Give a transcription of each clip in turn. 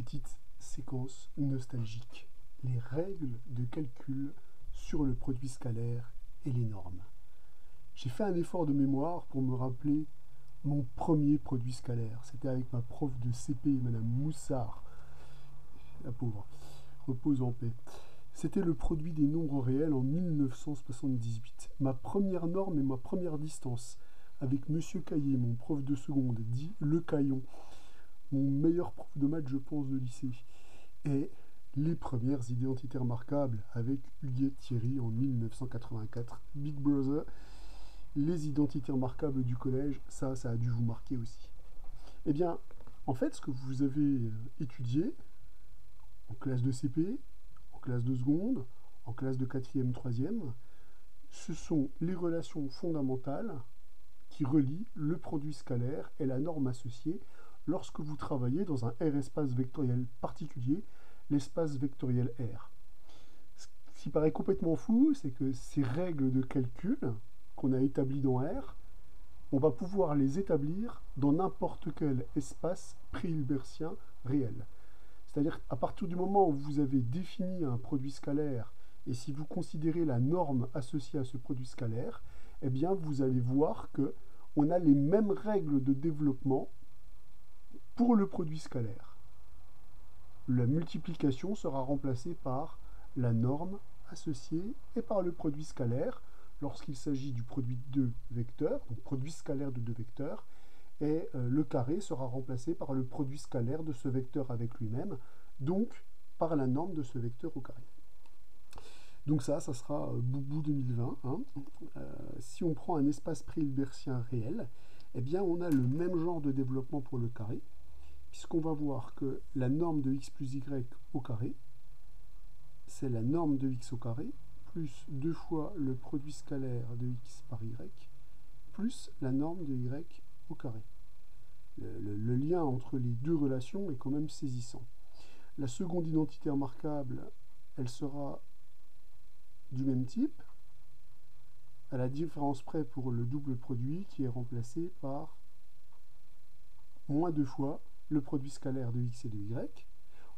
Petite séquence nostalgique. Les règles de calcul sur le produit scalaire et les normes. J'ai fait un effort de mémoire pour me rappeler mon premier produit scalaire. C'était avec ma prof de CP, Madame Moussard. La pauvre. Repose en paix. C'était le produit des nombres réels en 1978. Ma première norme et ma première distance. Avec Monsieur Caillé, mon prof de seconde, dit Le Caillon. Mon meilleur prof de maths, je pense, de lycée. Et les premières identités remarquables avec Huguette Thierry en 1984. Big Brother. Les identités remarquables du collège, ça a dû vous marquer aussi. Eh bien, en fait, ce que vous avez étudié en classe de CP, en classe de seconde, en classe de 4e, 3e, ce sont les relations fondamentales qui relient le produit scalaire et la norme associée lorsque vous travaillez dans un R-espace vectoriel particulier, l'espace vectoriel R. Ce qui paraît complètement fou, c'est que ces règles de calcul qu'on a établies dans R, on va pouvoir les établir dans n'importe quel espace pré-hilbertien réel. C'est-à-dire qu'à partir du moment où vous avez défini un produit scalaire, et si vous considérez la norme associée à ce produit scalaire, eh bien vous allez voir qu'on a les mêmes règles de développement pour le produit scalaire. La multiplication sera remplacée par la norme associée et par le produit scalaire lorsqu'il s'agit du produit de deux vecteurs, donc produit scalaire de deux vecteurs, et le carré sera remplacé par le produit scalaire de ce vecteur avec lui-même, donc par la norme de ce vecteur au carré. Donc ça sera Boubou 2020. Hein. Si on prend un espace pré-hilbertien réel, eh bien on a le même genre de développement pour le carré, puisqu'on va voir que la norme de x plus y au carré, c'est la norme de x au carré, plus 2 fois le produit scalaire de x par y, plus la norme de y au carré. Le lien entre les deux relations est quand même saisissant. La seconde identité remarquable, elle sera du même type, à la différence près pour le double produit qui est remplacé par moins 2 fois le produit scalaire de x et de y.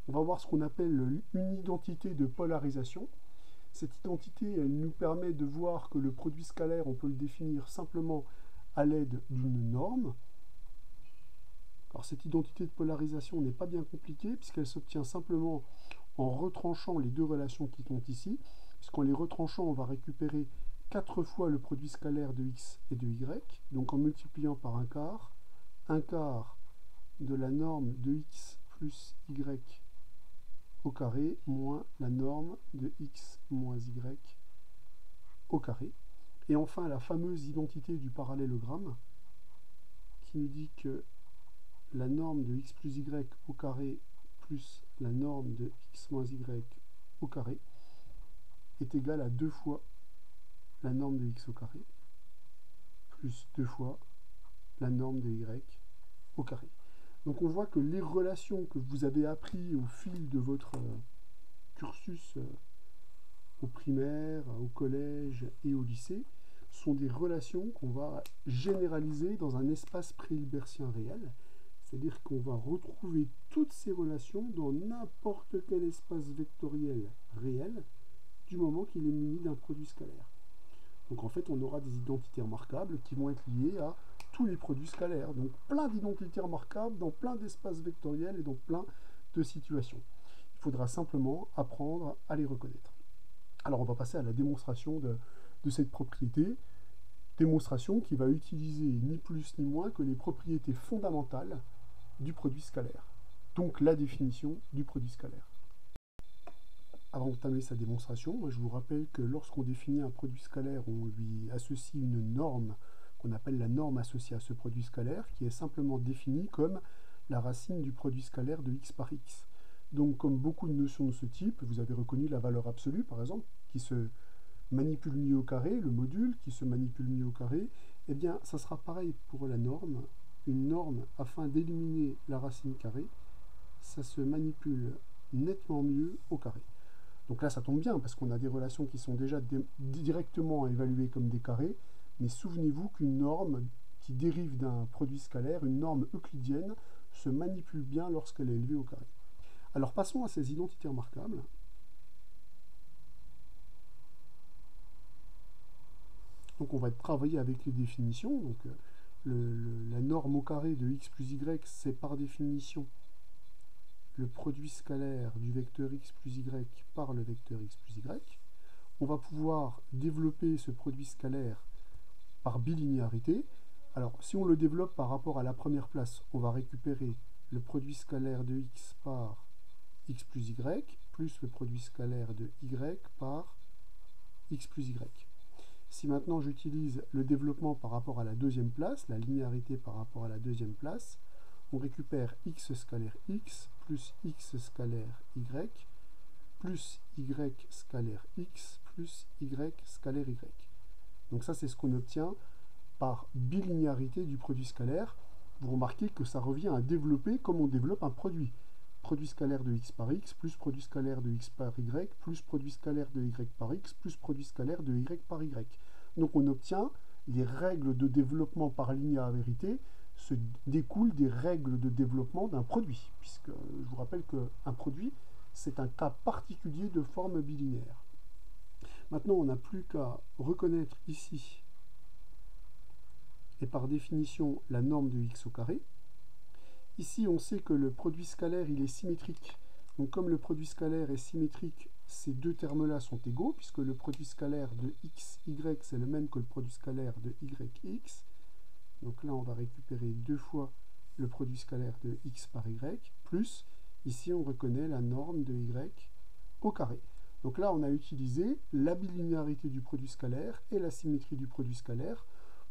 On va voir ce qu'on appelle une identité de polarisation. Cette identité, elle nous permet de voir que le produit scalaire, on peut le définir simplement à l'aide d'une norme. Alors cette identité de polarisation n'est pas bien compliquée puisqu'elle s'obtient simplement en retranchant les deux relations qui sont ici. Puisqu'en les retranchant, on va récupérer 4 fois le produit scalaire de x et de y. Donc en multipliant par un quart de la norme de x plus y au carré moins la norme de x moins y au carré. Et enfin la fameuse identité du parallélogramme qui nous dit que la norme de x plus y au carré plus la norme de x moins y au carré est égale à 2 fois la norme de x au carré plus 2 fois la norme de y au carré. Donc on voit que les relations que vous avez appris au fil de votre cursus au primaire, au collège et au lycée sont des relations qu'on va généraliser dans un espace pré-hilbertien réel. C'est-à-dire qu'on va retrouver toutes ces relations dans n'importe quel espace vectoriel réel du moment qu'il est muni d'un produit scalaire. Donc en fait, on aura des identités remarquables qui vont être liées à tous les produits scalaires. Donc plein d'identités remarquables dans plein d'espaces vectoriels et dans plein de situations. Il faudra simplement apprendre à les reconnaître. Alors on va passer à la démonstration de cette propriété. Démonstration qui va utiliser ni plus ni moins que les propriétés fondamentales du produit scalaire. Donc la définition du produit scalaire. Avant d'entamer sa démonstration, moi je vous rappelle que lorsqu'on définit un produit scalaire, on lui associe une norme qu'on appelle la norme associée à ce produit scalaire, qui est simplement définie comme la racine du produit scalaire de x par x. Donc comme beaucoup de notions de ce type, vous avez reconnu la valeur absolue par exemple, qui se manipule mi au carré, le module qui se manipule mi au carré, eh bien ça sera pareil pour la norme. Une norme, afin d'éliminer la racine carrée, ça se manipule nettement mieux au carré. Donc là, ça tombe bien, parce qu'on a des relations qui sont déjà directement évaluées comme des carrés, mais souvenez-vous qu'une norme qui dérive d'un produit scalaire, une norme euclidienne, se manipule bien lorsqu'elle est élevée au carré. Alors passons à ces identités remarquables. Donc on va travailler avec les définitions. Donc la norme au carré de x plus y, c'est par définition le produit scalaire du vecteur x plus y par le vecteur x plus y. On va pouvoir développer ce produit scalaire par bilinéarité. Alors, si on le développe par rapport à la première place, on va récupérer le produit scalaire de x par x plus y, plus le produit scalaire de y par x plus y. Si maintenant j'utilise le développement par rapport à la deuxième place, la linéarité par rapport à la deuxième place, on récupère x scalaire x plus x scalaire y plus y scalaire x plus y scalaire y. Donc ça, c'est ce qu'on obtient par bilinéarité du produit scalaire. Vous remarquez que ça revient à développer comme on développe un produit. Produit scalaire de x par x, plus produit scalaire de x par y, plus produit scalaire de y par x, plus produit scalaire de y par y. Donc on obtient les règles de développement par linéarité se découlent des règles de développement d'un produit, puisque je vous rappelle qu'un produit, c'est un cas particulier de forme bilinéaire. Maintenant, on n'a plus qu'à reconnaître ici, et par définition, la norme de x au carré. Ici, on sait que le produit scalaire, il est symétrique. Donc comme le produit scalaire est symétrique, ces deux termes-là sont égaux, puisque le produit scalaire de x, y, c'est le même que le produit scalaire de y, x. Donc là, on va récupérer deux fois le produit scalaire de x par y, plus, ici, on reconnaît la norme de y au carré. Donc là, on a utilisé la bilinéarité du produit scalaire et la symétrie du produit scalaire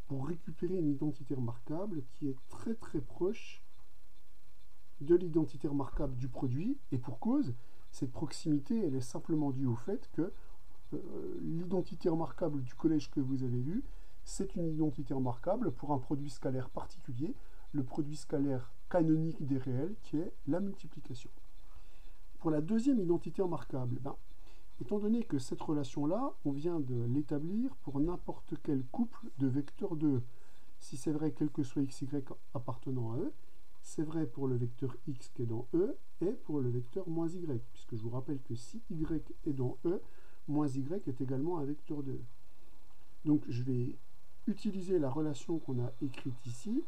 pour récupérer une identité remarquable qui est très très proche de l'identité remarquable du produit, et pour cause, cette proximité, elle est simplement due au fait que l'identité remarquable du collège que vous avez vu, c'est une identité remarquable pour un produit scalaire particulier, le produit scalaire canonique des réels, qui est la multiplication. Pour la deuxième identité remarquable, étant donné que cette relation-là, on vient de l'établir pour n'importe quel couple de vecteurs de E. Si c'est vrai, quel que soit x, y appartenant à E, c'est vrai pour le vecteur x qui est dans E et pour le vecteur moins y, puisque je vous rappelle que si y est dans E, moins y est également un vecteur de E. Donc je vais utiliser la relation qu'on a écrite ici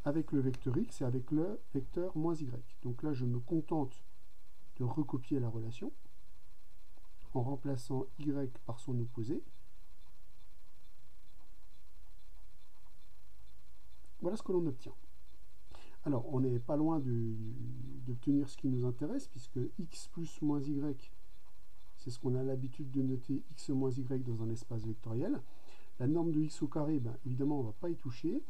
avec le vecteur x et avec le vecteur moins y. Donc là, je me contente de recopier la relation en remplaçant y par son opposé. Voilà ce que l'on obtient. Alors, on n'est pas loin d'obtenir ce qui nous intéresse, puisque x plus moins y, c'est ce qu'on a l'habitude de noter x moins y dans un espace vectoriel. La norme de x au carré, évidemment, on ne va pas y toucher.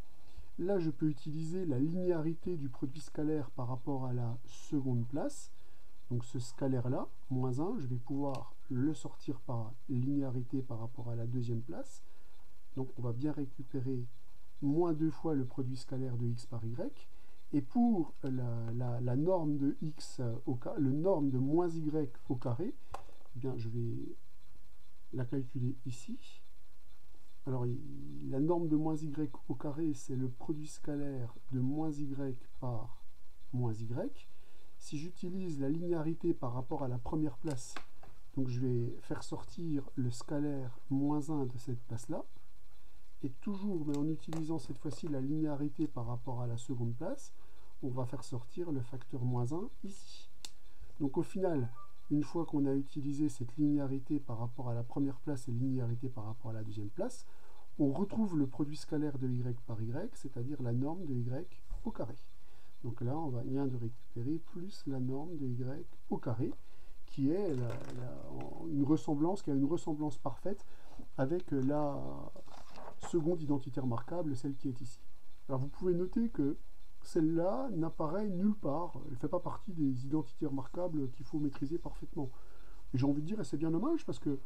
Là, je peux utiliser la linéarité du produit scalaire par rapport à la seconde place. Donc ce scalaire-là, moins 1, je vais pouvoir le sortir par linéarité par rapport à la deuxième place. Donc on va bien récupérer moins 2 fois le produit scalaire de x par y. Et pour la norme de x le norme de moins y au carré, eh bien, je vais la calculer ici. Alors, la norme de moins y au carré, c'est le produit scalaire de moins y par moins y. Si j'utilise la linéarité par rapport à la première place, donc je vais faire sortir le scalaire moins 1 de cette place-là. Et toujours, mais en utilisant cette fois-ci la linéarité par rapport à la seconde place, on va faire sortir le facteur moins 1 ici. Donc au final, une fois qu'on a utilisé cette linéarité par rapport à la première place et linéarité par rapport à la deuxième place, on retrouve le produit scalaire de y par y, c'est-à-dire la norme de y au carré. Donc là, on vient de récupérer plus la norme de y au carré, qui est une ressemblance, qui a une ressemblance parfaite avec la seconde identité remarquable, celle qui est ici. Alors vous pouvez noter que celle-là n'apparaît nulle part. Elle ne fait pas partie des identités remarquables qu'il faut maîtriser parfaitement. Et j'ai envie de dire, et c'est bien dommage, parce que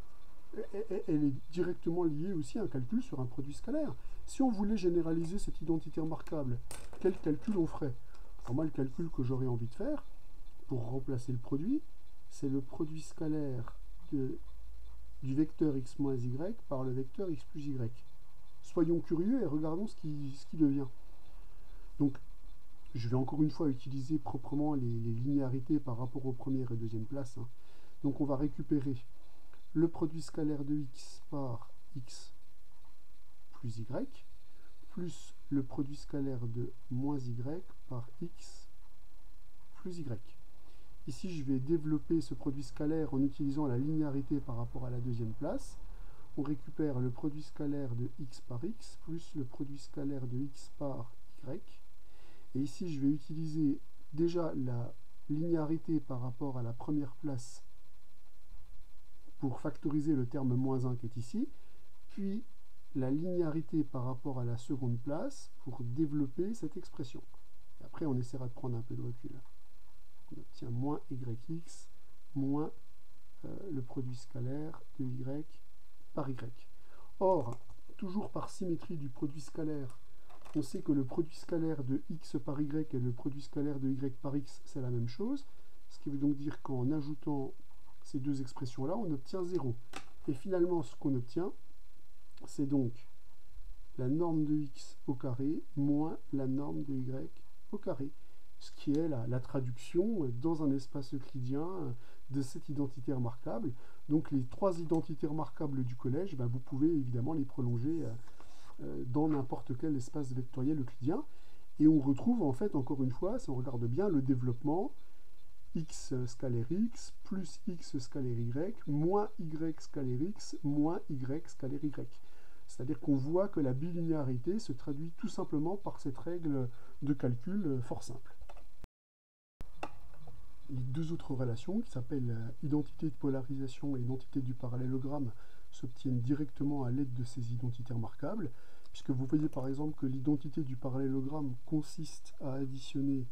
elle est directement liée aussi à un calcul sur un produit scalaire. Si on voulait généraliser cette identité remarquable, quel calcul on ferait? Alors moi, le calcul que j'aurais envie de faire, pour remplacer le produit, c'est le produit scalaire du vecteur x moins y par le vecteur x plus y. Soyons curieux et regardons ce qui devient. Donc, je vais encore une fois utiliser proprement les linéarités par rapport aux premières et deuxième places, hein. Donc on va récupérer le produit scalaire de x par x plus y, plus le produit scalaire de moins y par x plus y. Ici, je vais développer ce produit scalaire en utilisant la linéarité par rapport à la deuxième place. On récupère le produit scalaire de x par x plus le produit scalaire de x par y. Et ici, je vais utiliser déjà la linéarité par rapport à la première place pour factoriser le terme moins 1 qui est ici, puis la linéarité par rapport à la seconde place pour développer cette expression. Et après, on essaiera de prendre un peu de recul. On obtient moins yx moins le produit scalaire de y par y. Or, toujours par symétrie du produit scalaire, on sait que le produit scalaire de x par y et le produit scalaire de y par x, c'est la même chose. Ce qui veut donc dire qu'en ajoutant ces deux expressions-là, on obtient 0. Et finalement, ce qu'on obtient, c'est donc la norme de x au carré moins la norme de y au carré. Ce qui est la traduction dans un espace euclidien de cette identité remarquable. Donc les trois identités remarquables du collège, vous pouvez évidemment les prolonger dans n'importe quel espace vectoriel euclidien. Et on retrouve en fait, encore une fois, si on regarde bien, le développement x scalaire x plus x scalaire y moins y scalaire x moins y scalaire y. C'est-à-dire qu'on voit que la bilinéarité se traduit tout simplement par cette règle de calcul fort simple. Les deux autres relations, qui s'appellent identité de polarisation et identité du parallélogramme, s'obtiennent directement à l'aide de ces identités remarquables, puisque vous voyez par exemple que l'identité du parallélogramme consiste à additionner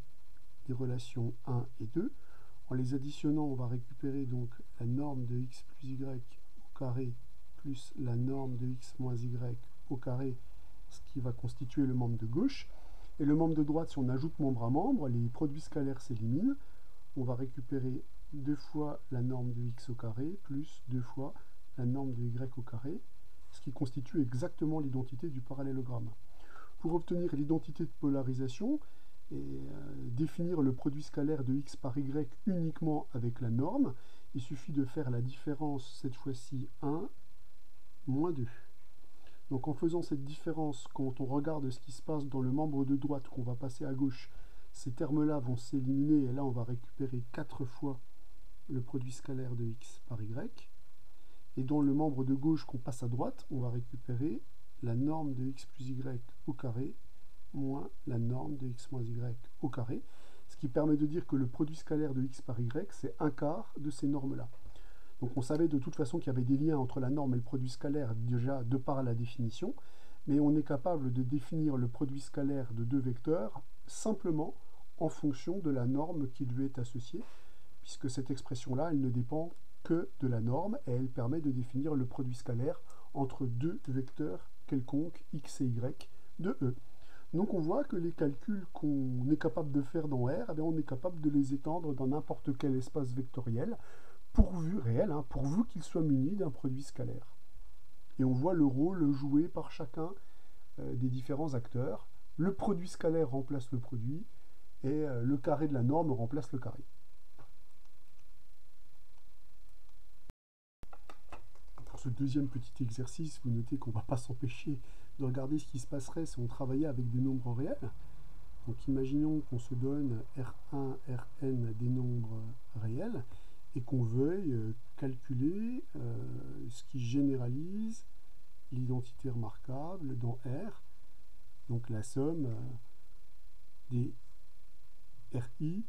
les relations 1 et 2. En les additionnant, on va récupérer donc la norme de x plus y au carré plus la norme de x moins y au carré, ce qui va constituer le membre de gauche. Et le membre de droite, si on ajoute membre à membre, les produits scalaires s'éliminent. On va récupérer 2 fois la norme de x au carré plus 2 fois la norme de y au carré, ce qui constitue exactement l'identité du parallélogramme. Pour obtenir l'identité de polarisation et définir le produit scalaire de x par y uniquement avec la norme, il suffit de faire la différence, cette fois-ci 1, moins 2. Donc en faisant cette différence, quand on regarde ce qui se passe dans le membre de droite qu'on va passer à gauche, ces termes-là vont s'éliminer et là on va récupérer 4 fois le produit scalaire de x par y. Et dans le membre de gauche qu'on passe à droite, on va récupérer la norme de x plus y au carré moins la norme de x moins y au carré, ce qui permet de dire que le produit scalaire de x par y, c'est un quart de ces normes-là. Donc on savait de toute façon qu'il y avait des liens entre la norme et le produit scalaire déjà de par la définition, mais on est capable de définir le produit scalaire de deux vecteurs simplement en fonction de la norme qui lui est associée, puisque cette expression-là, elle ne dépend que de la norme et elle permet de définir le produit scalaire entre deux vecteurs quelconques x et y de E. Donc on voit que les calculs qu'on est capable de faire dans R, on est capable de les étendre dans n'importe quel espace vectoriel, pourvu réel, pourvu qu'il soit muni d'un produit scalaire. Et on voit le rôle joué par chacun des différents acteurs. Le produit scalaire remplace le produit, et le carré de la norme remplace le carré. Pour ce deuxième petit exercice, vous notez qu'on ne va pas s'empêcher de regarder ce qui se passerait si on travaillait avec des nombres réels. Donc imaginons qu'on se donne R1, Rn des nombres réels, et qu'on veuille calculer ce qui généralise l'identité remarquable dans R, donc la somme des RI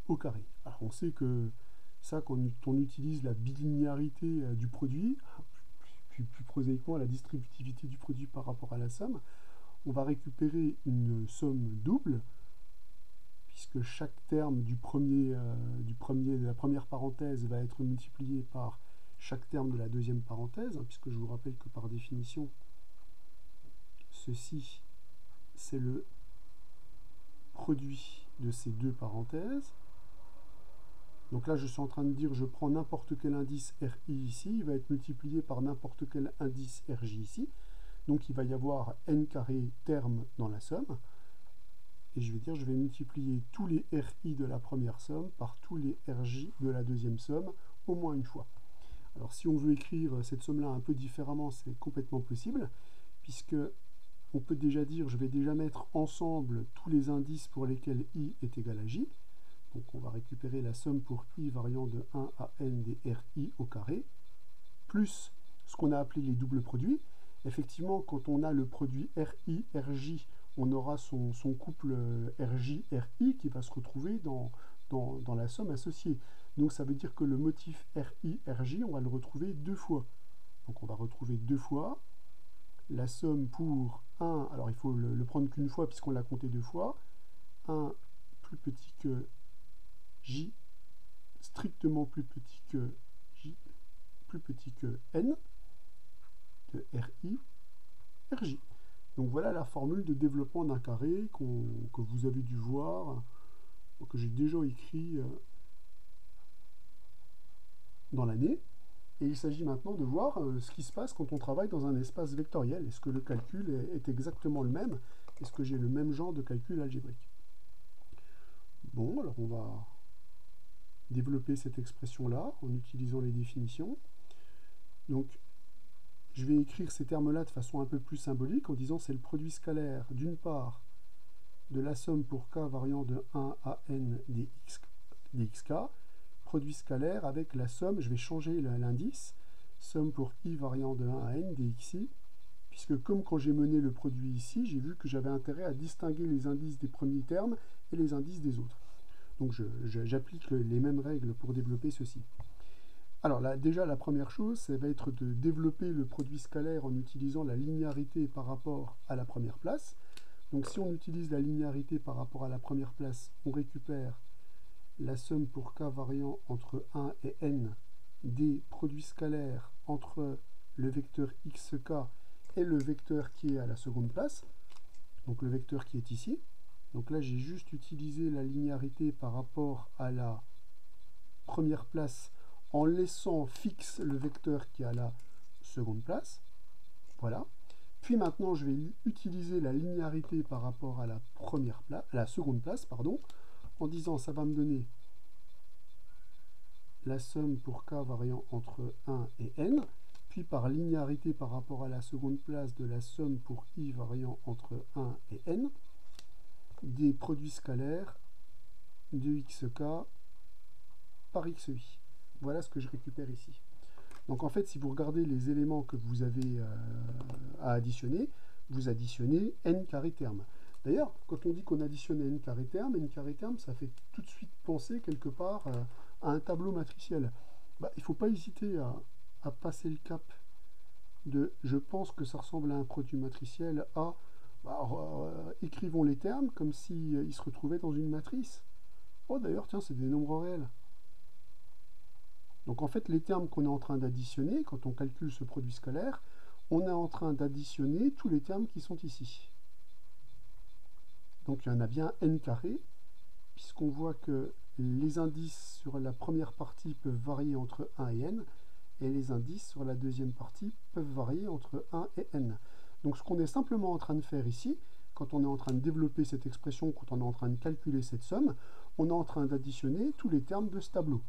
au carré. Alors on sait que ça, quand on utilise la bilinéarité du produit, plus prosaïquement la distributivité du produit par rapport à la somme, on va récupérer une somme double, puisque chaque terme de la première parenthèse va être multiplié par chaque terme de la deuxième parenthèse, puisque je vous rappelle que par définition, ceci, c'est le produit de ces deux parenthèses. Donc là, je suis en train de dire, je prends n'importe quel indice RI ici, il va être multiplié par n'importe quel indice RJ ici. Donc il va y avoir n carré termes dans la somme. et je vais dire je vais multiplier tous les RI de la première somme par tous les RJ de la deuxième somme au moins une fois. Alors si on veut écrire cette somme-là un peu différemment, c'est complètement possible, puisque on peut déjà dire, je vais déjà mettre ensemble tous les indices pour lesquels I est égal à J. Donc on va récupérer la somme pour I variant de 1 à n des RI au carré, plus ce qu'on a appelé les doubles produits. Effectivement, quand on a le produit RI, RJ, on aura son couple RJ, RI qui va se retrouver dans la somme associée. Donc ça veut dire que le motif RI, RJ, on va le retrouver deux fois. Donc on va retrouver deux fois la somme pour 1, alors il faut le prendre qu'une fois puisqu'on l'a compté deux fois, 1 plus petit que J, strictement plus petit que J, plus petit que N, de RI, RJ. Donc voilà la formule de développement d'un carré que vous avez dû voir, que j'ai déjà écrit dans l'année. Et il s'agit maintenant de voir ce qui se passe quand on travaille dans un espace vectoriel. Est-ce que le calcul est exactement le même? Est-ce que j'ai le même genre de calcul algébrique? Bon, alors on va développer cette expression-là en utilisant les définitions. Donc, je vais écrire ces termes-là de façon un peu plus symbolique en disant c'est le produit scalaire, d'une part, de la somme pour k variant de 1 à n des xk, produit scalaire avec la somme, je vais changer l'indice, somme pour i variant de 1 à n des xi, puisque comme quand j'ai mené le produit ici, j'ai vu que j'avais intérêt à distinguer les indices des premiers termes et les indices des autres. Donc j'applique les mêmes règles pour développer ceci. Alors là, déjà la première chose, ça va être de développer le produit scalaire en utilisant la linéarité par rapport à la première place. Donc si on utilise la linéarité par rapport à la première place, on récupère la somme pour k variant entre 1 et n des produits scalaires entre le vecteur xk et le vecteur qui est à la seconde place, donc le vecteur qui est ici. Donc là, j'ai juste utilisé la linéarité par rapport à la première place en laissant fixe le vecteur qui est à la seconde place. Voilà. Puis maintenant, je vais utiliser la linéarité par rapport à la seconde place, pardon, en disant ça va me donner la somme pour k variant entre 1 et n, puis par linéarité par rapport à la seconde place de la somme pour i variant entre 1 et n, des produits scalaires de xk par xi. Voilà ce que je récupère ici. Donc en fait, si vous regardez les éléments que vous avez à additionner, vous additionnez n carré terme. D'ailleurs, quand on dit qu'on additionne n carré terme, ça fait tout de suite penser quelque part à un tableau matriciel. Il ne faut pas hésiter à passer le cap de « je pense que ça ressemble à un produit matriciel » à écrivons les termes comme s'ils se retrouvaient dans une matrice. Oh d'ailleurs, tiens, c'est des nombres réels. Donc en fait, les termes qu'on est en train d'additionner, quand on calcule ce produit scalaire, on est en train d'additionner tous les termes qui sont ici. Donc il y en a bien n carré, puisqu'on voit que les indices sur la première partie peuvent varier entre 1 et n, et les indices sur la deuxième partie peuvent varier entre 1 et n. Donc ce qu'on est simplement en train de faire ici, quand on est en train de développer cette expression, quand on est en train de calculer cette somme, on est en train d'additionner tous les termes de ce tableau.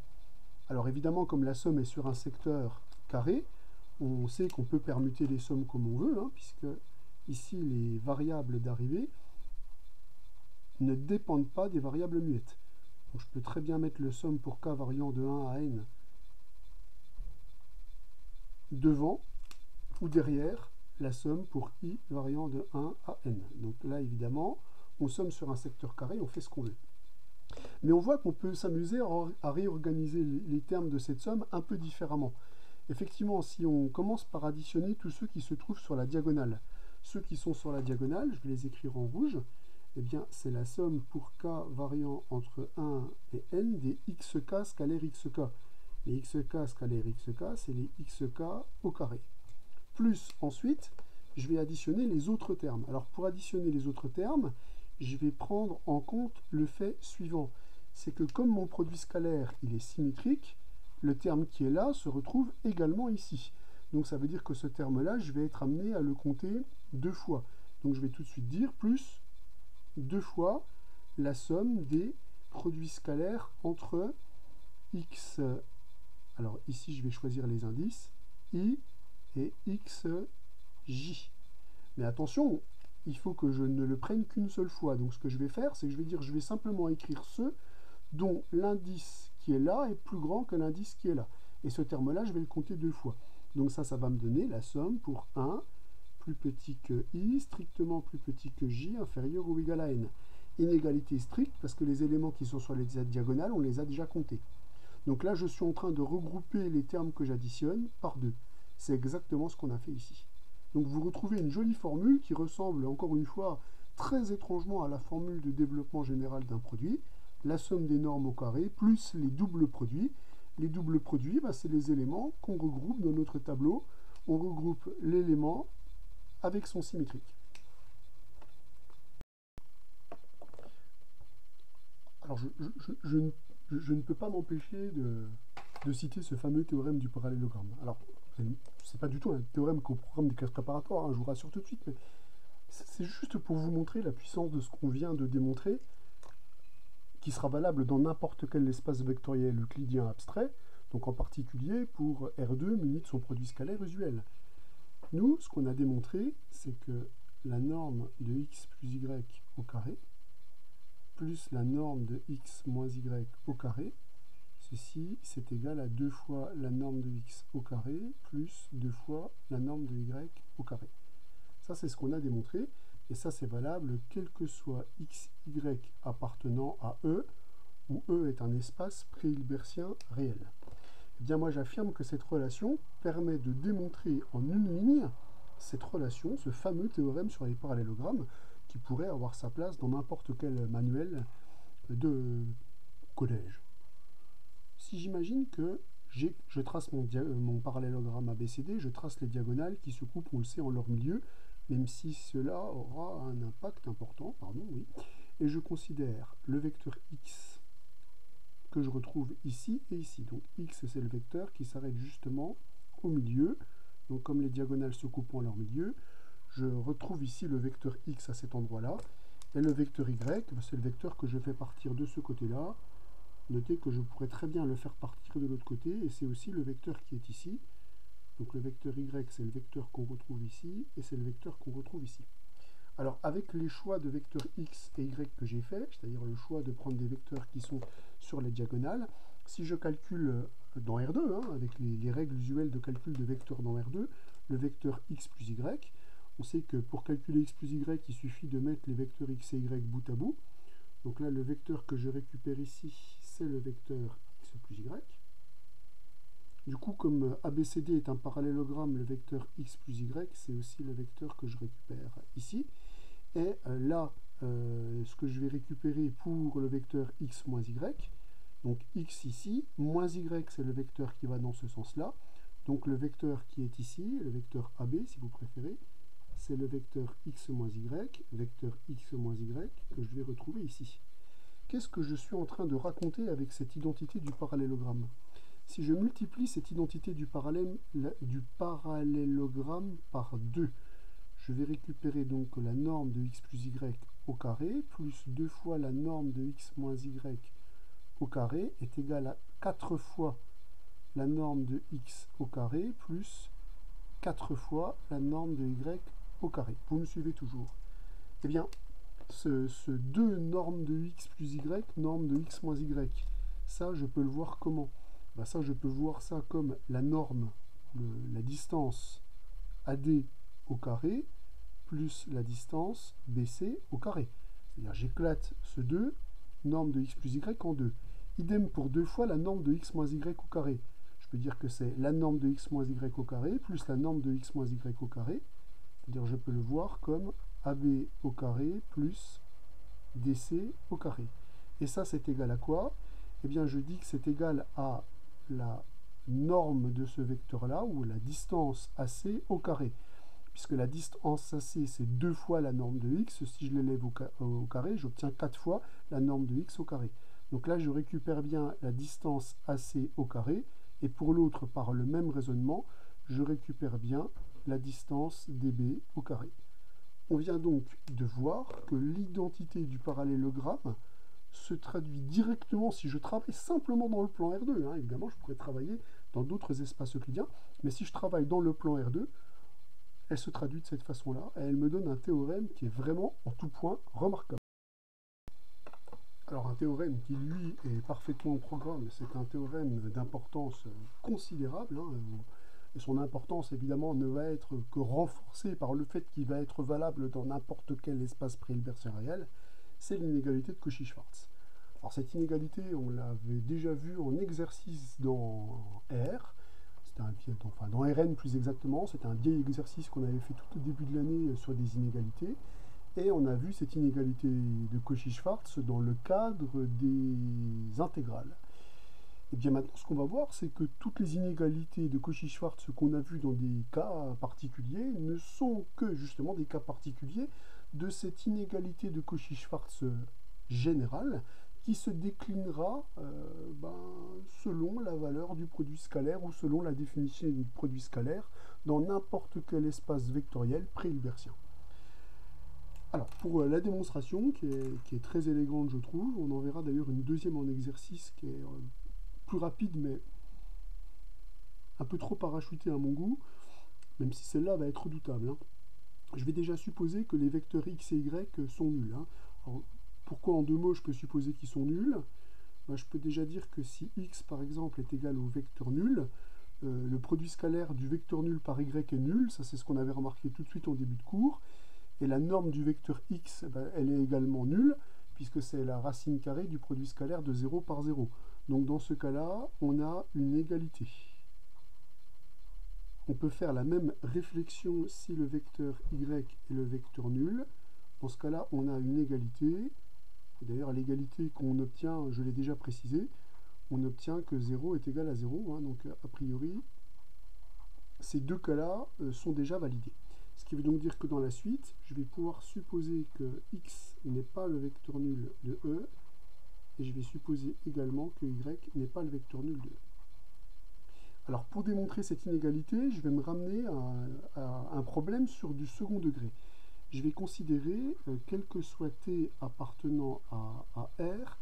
Alors évidemment, comme la somme est sur un secteur carré, on sait qu'on peut permuter les sommes comme on veut, puisque ici les variables d'arrivée ne dépendent pas des variables muettes. Donc je peux très bien mettre le somme pour k variant de 1 à n devant ou derrière la somme pour i variant de 1 à n. Donc là, évidemment, on somme sur un secteur carré, on fait ce qu'on veut. Mais on voit qu'on peut s'amuser à réorganiser les termes de cette somme un peu différemment. Effectivement, si on commence par additionner tous ceux qui se trouvent sur la diagonale, ceux qui sont sur la diagonale, je vais les écrire en rouge, eh bien c'est la somme pour k variant entre 1 et n des xk scalaires xk. Les xk scalaires xk, c'est les xk au carré. Plus ensuite, je vais additionner les autres termes. Alors pour additionner les autres termes, je vais prendre en compte le fait suivant. C'est que comme mon produit scalaire il est symétrique, le terme qui est là se retrouve également ici. Donc ça veut dire que ce terme-là, je vais être amené à le compter deux fois. Donc je vais tout de suite dire plus deux fois la somme des produits scalaires entre x, alors ici je vais choisir les indices, i et xj. Mais attention, il faut que je ne le prenne qu'une seule fois. Donc ce que je vais faire, c'est que je vais simplement écrire ceux dont l'indice qui est là est plus grand que l'indice qui est là. Et ce terme-là, je vais le compter 2 fois. Donc ça va me donner la somme pour 1 plus petit que i, strictement plus petit que j, inférieur ou égal à n. Inégalité stricte, parce que les éléments qui sont sur les diagonales, on les a déjà comptés. Donc là, je suis en train de regrouper les termes que j'additionne par 2. C'est exactement ce qu'on a fait ici. Donc vous retrouvez une jolie formule qui ressemble, encore une fois, très étrangement à la formule de développement général d'un produit. La somme des normes au carré plus les doubles produits. Les doubles produits, c'est les éléments qu'on regroupe dans notre tableau. On regroupe l'élément avec son symétrique. Alors je ne peux pas m'empêcher de citer ce fameux théorème du parallélogramme. Alors, c'est pas du tout un théorème qu'au programme des classes préparatoires, hein, je vous rassure tout de suite, mais c'est juste pour vous montrer la puissance de ce qu'on vient de démontrer, qui sera valable dans n'importe quel espace vectoriel euclidien abstrait, donc en particulier pour R2 muni de son produit scalaire usuel. Nous, ce qu'on a démontré, c'est que la norme de x plus y au carré, plus la norme de x moins y au carré, ceci, c'est égal à 2 fois la norme de x au carré, plus 2 fois la norme de y au carré. Ça, c'est ce qu'on a démontré, et ça, c'est valable quel que soit x, y appartenant à E, où E est un espace pré-hilbertien réel. Eh bien, moi, j'affirme que cette relation permet de démontrer en une ligne cette relation, ce fameux théorème sur les parallélogrammes, qui pourrait avoir sa place dans n'importe quel manuel de collège. Si j'imagine que je trace mon parallélogramme ABCD, je trace les diagonales qui se coupent, on le sait, en leur milieu, même si cela aura un impact important, et je considère le vecteur x que je retrouve ici et ici. Donc x, c'est le vecteur qui s'arrête justement au milieu. Donc comme les diagonales se coupent en leur milieu, je retrouve ici le vecteur x à cet endroit-là. Et le vecteur y, c'est le vecteur que je fais partir de ce côté-là. Notez que je pourrais très bien le faire partir de l'autre côté, et c'est aussi le vecteur qui est ici. Donc le vecteur y, c'est le vecteur qu'on retrouve ici, et c'est le vecteur qu'on retrouve ici. Alors avec les choix de vecteurs x et y que j'ai fait, c'est-à-dire le choix de prendre des vecteurs qui sont sur les diagonales, si je calcule dans R2, avec les règles usuelles de calcul de vecteurs dans R2, le vecteur x plus y, on sait que pour calculer x plus y, il suffit de mettre les vecteurs x et y bout à bout. Donc là, le vecteur que je récupère ici, c'est le vecteur x plus y. Du coup, comme ABCD est un parallélogramme, le vecteur x plus y, c'est aussi le vecteur que je récupère ici. Et là, ce que je vais récupérer pour le vecteur x moins y, donc x ici, moins y, c'est le vecteur qui va dans ce sens-là. Donc le vecteur qui est ici, le vecteur AB, si vous préférez, c'est le vecteur x moins y, vecteur x moins y, que je vais retrouver ici. Qu'est-ce que je suis en train de raconter avec cette identité du parallélogramme? Si je multiplie cette identité du parallélogramme par 2, je vais récupérer donc la norme de x plus y au carré, plus 2 fois la norme de x moins y au carré, est égal à 4 fois la norme de x au carré, plus 4 fois la norme de y au carré. Vous me suivez toujours? Eh bien, ce 2 normes de x plus y, norme de x moins y, ça, je peux le voir comment? Ça, je peux voir ça comme la norme, la distance AD au carré, plus la distance BC au carré. C'est-à-dire, j'éclate ce 2, norme de x plus y en 2. Idem pour 2 fois la norme de x moins y au carré. Je peux dire que c'est la norme de x moins y au carré, plus la norme de x moins y au carré. C'est-à-dire, je peux le voir comme AB au carré, plus DC au carré. Et ça, c'est égal à quoi? Eh bien, je dis que c'est égal à la norme de ce vecteur-là, ou la distance AC au carré. Puisque la distance AC, c'est 2 fois la norme de x. Si je l'élève au carré, j'obtiens 4 fois la norme de x au carré. Donc là, je récupère bien la distance AC au carré. Et pour l'autre, par le même raisonnement, je récupère bien la distance dB au carré. on vient donc de voir que l'identité du parallélogramme se traduit directement si je travaille simplement dans le plan R2. Hein. Évidemment, je pourrais travailler dans d'autres espaces euclidiens, mais si je travaille dans le plan R2, elle se traduit de cette façon-là, et elle me donne un théorème qui est vraiment en tout point remarquable. Alors un théorème qui, lui, est parfaitement au programme, c'est un théorème d'importance considérable, hein, et son importance, évidemment, ne va être que renforcée par le fait qu'il va être valable dans n'importe quel espace pré-hilbertien réel, c'est l'inégalité de Cauchy-Schwarz. Alors cette inégalité, on l'avait déjà vue en exercice dans R, enfin dans Rn plus exactement, c'était un vieil exercice qu'on avait fait tout au début de l'année sur des inégalités, et on a vu cette inégalité de Cauchy-Schwarz dans le cadre des intégrales. Et bien maintenant, ce qu'on va voir, c'est que toutes les inégalités de Cauchy-Schwarz qu'on a vues dans des cas particuliers ne sont que justement des cas particuliers de cette inégalité de Cauchy-Schwarz générale qui se déclinera selon la valeur du produit scalaire ou selon la définition du produit scalaire dans n'importe quel espace vectoriel pré-hilbertien. Alors, pour la démonstration, qui est très élégante, je trouve, on en verra d'ailleurs une deuxième en exercice qui est plus rapide, mais un peu trop parachutée à mon goût, même si celle-là va être redoutable. Hein. Je vais déjà supposer que les vecteurs x et y sont nuls. Hein. Alors, pourquoi en deux mots je peux supposer qu'ils sont nuls? Je peux déjà dire que si x, par exemple, est égal au vecteur nul, le produit scalaire du vecteur nul par y est nul, ça c'est ce qu'on avait remarqué tout de suite en début de cours, et la norme du vecteur x, elle est également nulle, puisque c'est la racine carrée du produit scalaire de 0 par 0. Donc dans ce cas-là, on a une égalité. On peut faire la même réflexion si le vecteur y est le vecteur nul. Dans ce cas-là, on a une égalité. D'ailleurs, l'égalité qu'on obtient, je l'ai déjà précisé, on obtient que 0 est égal à 0. Hein, donc a priori, ces deux cas-là sont déjà validés. Ce qui veut donc dire que dans la suite, je vais pouvoir supposer que x n'est pas le vecteur nul de E, et je vais supposer également que y n'est pas le vecteur nul de E. Alors pour démontrer cette inégalité, je vais me ramener à un problème sur du second degré. Je vais considérer, quel que soit t appartenant à R,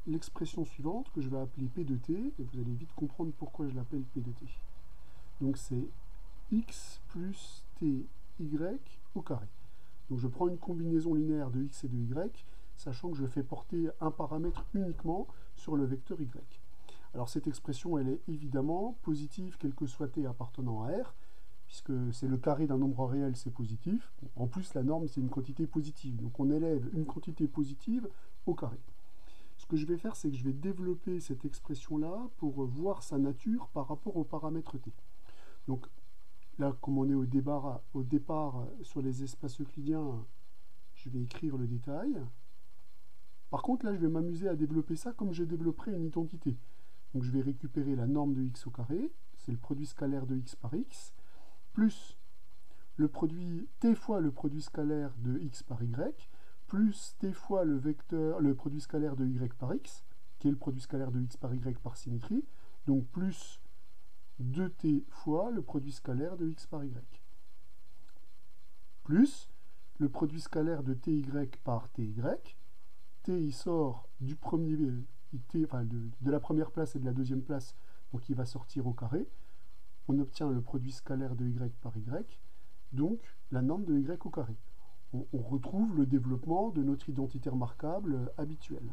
l'expression suivante que je vais appeler P de t, et vous allez vite comprendre pourquoi je l'appelle P de t. Donc c'est x plus ty au carré. Donc je prends une combinaison linéaire de x et de y, sachant que je fais porter un paramètre uniquement sur le vecteur y. Alors cette expression, elle est évidemment positive, quel que soit t appartenant à R, puisque c'est le carré d'un nombre réel, c'est positif. En plus, la norme, c'est une quantité positive. Donc on élève une quantité positive au carré. Ce que je vais faire, c'est que je vais développer cette expression-là pour voir sa nature par rapport au paramètre t. Donc là, comme on est au départ sur les espaces euclidiens, je vais écrire le détail. Par contre, là, je vais m'amuser à développer ça comme je développerai une identité. Donc je vais récupérer la norme de x au carré, c'est le produit scalaire de x par x, plus le produit t fois le produit scalaire de x par y, plus t fois le produit scalaire de y par x, qui est le produit scalaire de x par y par symétrie, donc plus 2t fois le produit scalaire de x par y, plus le produit scalaire de ty par ty, t il sort du premier, de la première place et de la deuxième place, donc il va sortir au carré, on obtient le produit scalaire de y par y, donc la norme de y au carré. On retrouve le développement de notre identité remarquable habituelle.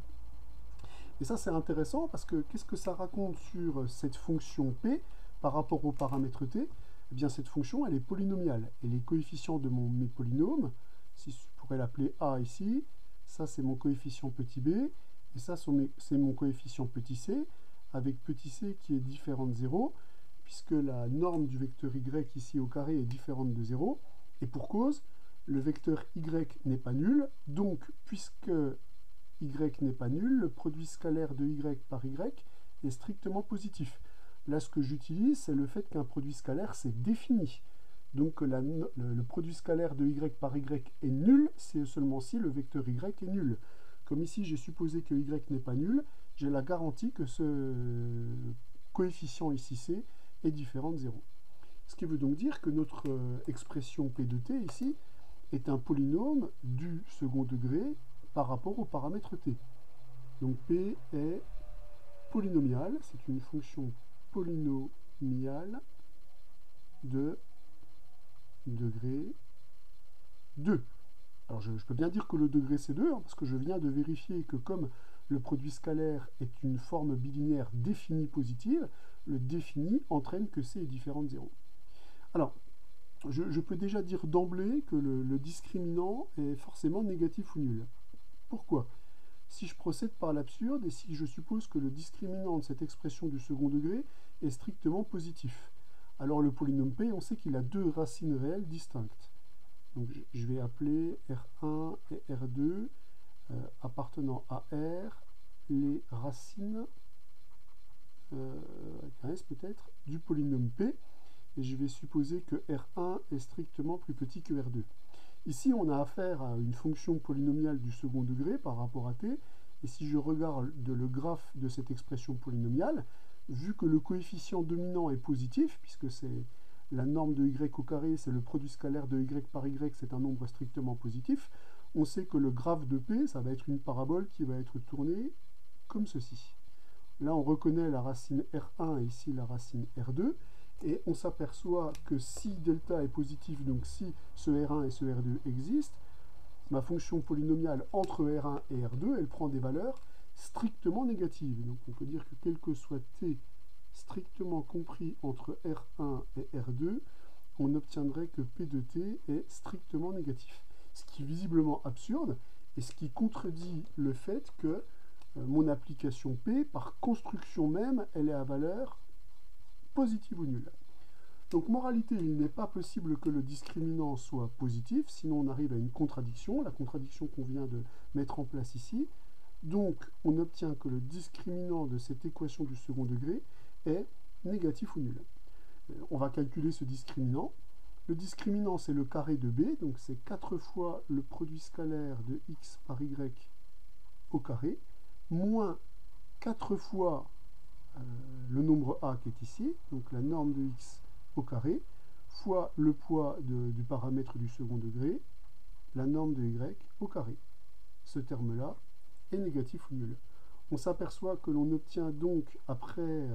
Et ça c'est intéressant parce que qu'est-ce que ça raconte sur cette fonction p par rapport au paramètre t? Eh bien cette fonction elle est polynomiale et les coefficients de mes polynômes, si je pourrais l'appeler a ici, ça c'est mon coefficient petit b, et ça c'est mon coefficient petit c, avec petit c qui est différent de 0, puisque la norme du vecteur y ici au carré est différente de 0, et pour cause, le vecteur y n'est pas nul, donc puisque y n'est pas nul, le produit scalaire de y par y est strictement positif. Là, ce que j'utilise, c'est le fait qu'un produit scalaire, c'est défini. Donc le produit scalaire de y par y est nul, c'est seulement si le vecteur y est nul. Comme ici, j'ai supposé que y n'est pas nul, j'ai la garantie que ce coefficient ici c est différent de 0. Ce qui veut donc dire que notre expression p de t ici est un polynôme du second degré par rapport au paramètre t. Donc P est polynomial, c'est une fonction polynomiale de degré 2. Alors je peux bien dire que le degré c'est 2, hein, parce que je viens de vérifier que comme le produit scalaire est une forme bilinéaire définie positive, le défini entraîne que c est différent de 0. Alors, je peux déjà dire d'emblée que le discriminant est forcément négatif ou nul. Pourquoi? Si je procède par l'absurde et si je suppose que le discriminant de cette expression du second degré est strictement positif, alors le polynôme P, on sait qu'il a deux racines réelles distinctes. Donc je vais appeler R1 et R2 appartenant à R les racines, avec un S peut-être, du polynôme P, et je vais supposer que R1 est strictement plus petit que R2. Ici, on a affaire à une fonction polynomiale du second degré par rapport à t, et si je regarde le graphe de cette expression polynomiale, vu que le coefficient dominant est positif, puisque c'est la norme de y au carré, c'est le produit scalaire de y par y, c'est un nombre strictement positif, on sait que le graphe de p, ça va être une parabole qui va être tournée comme ceci. Là, on reconnaît la racine R1 et ici la racine R2, et on s'aperçoit que si delta est positif, donc si ce R1 et ce R2 existent, ma fonction polynomiale entre R1 et R2, elle prend des valeurs strictement négatives. Donc on peut dire que quel que soit t strictement compris entre R1 et R2, on obtiendrait que P de t est strictement négatif. Ce qui est visiblement absurde, et ce qui contredit le fait que mon application P, par construction même, elle est à valeur positive ou nulle. Donc, moralité, il n'est pas possible que le discriminant soit positif, sinon on arrive à une contradiction, la contradiction qu'on vient de mettre en place ici. Donc, on obtient que le discriminant de cette équation du second degré est négatif ou nul. On va calculer ce discriminant. Le discriminant, c'est le carré de b, donc c'est 4 fois le produit scalaire de x par y au carré, moins 4 fois le nombre a qui est ici, donc la norme de x au carré, fois le poids du paramètre du second degré, la norme de y au carré. Ce terme-là est négatif ou nul. On s'aperçoit que l'on obtient donc, après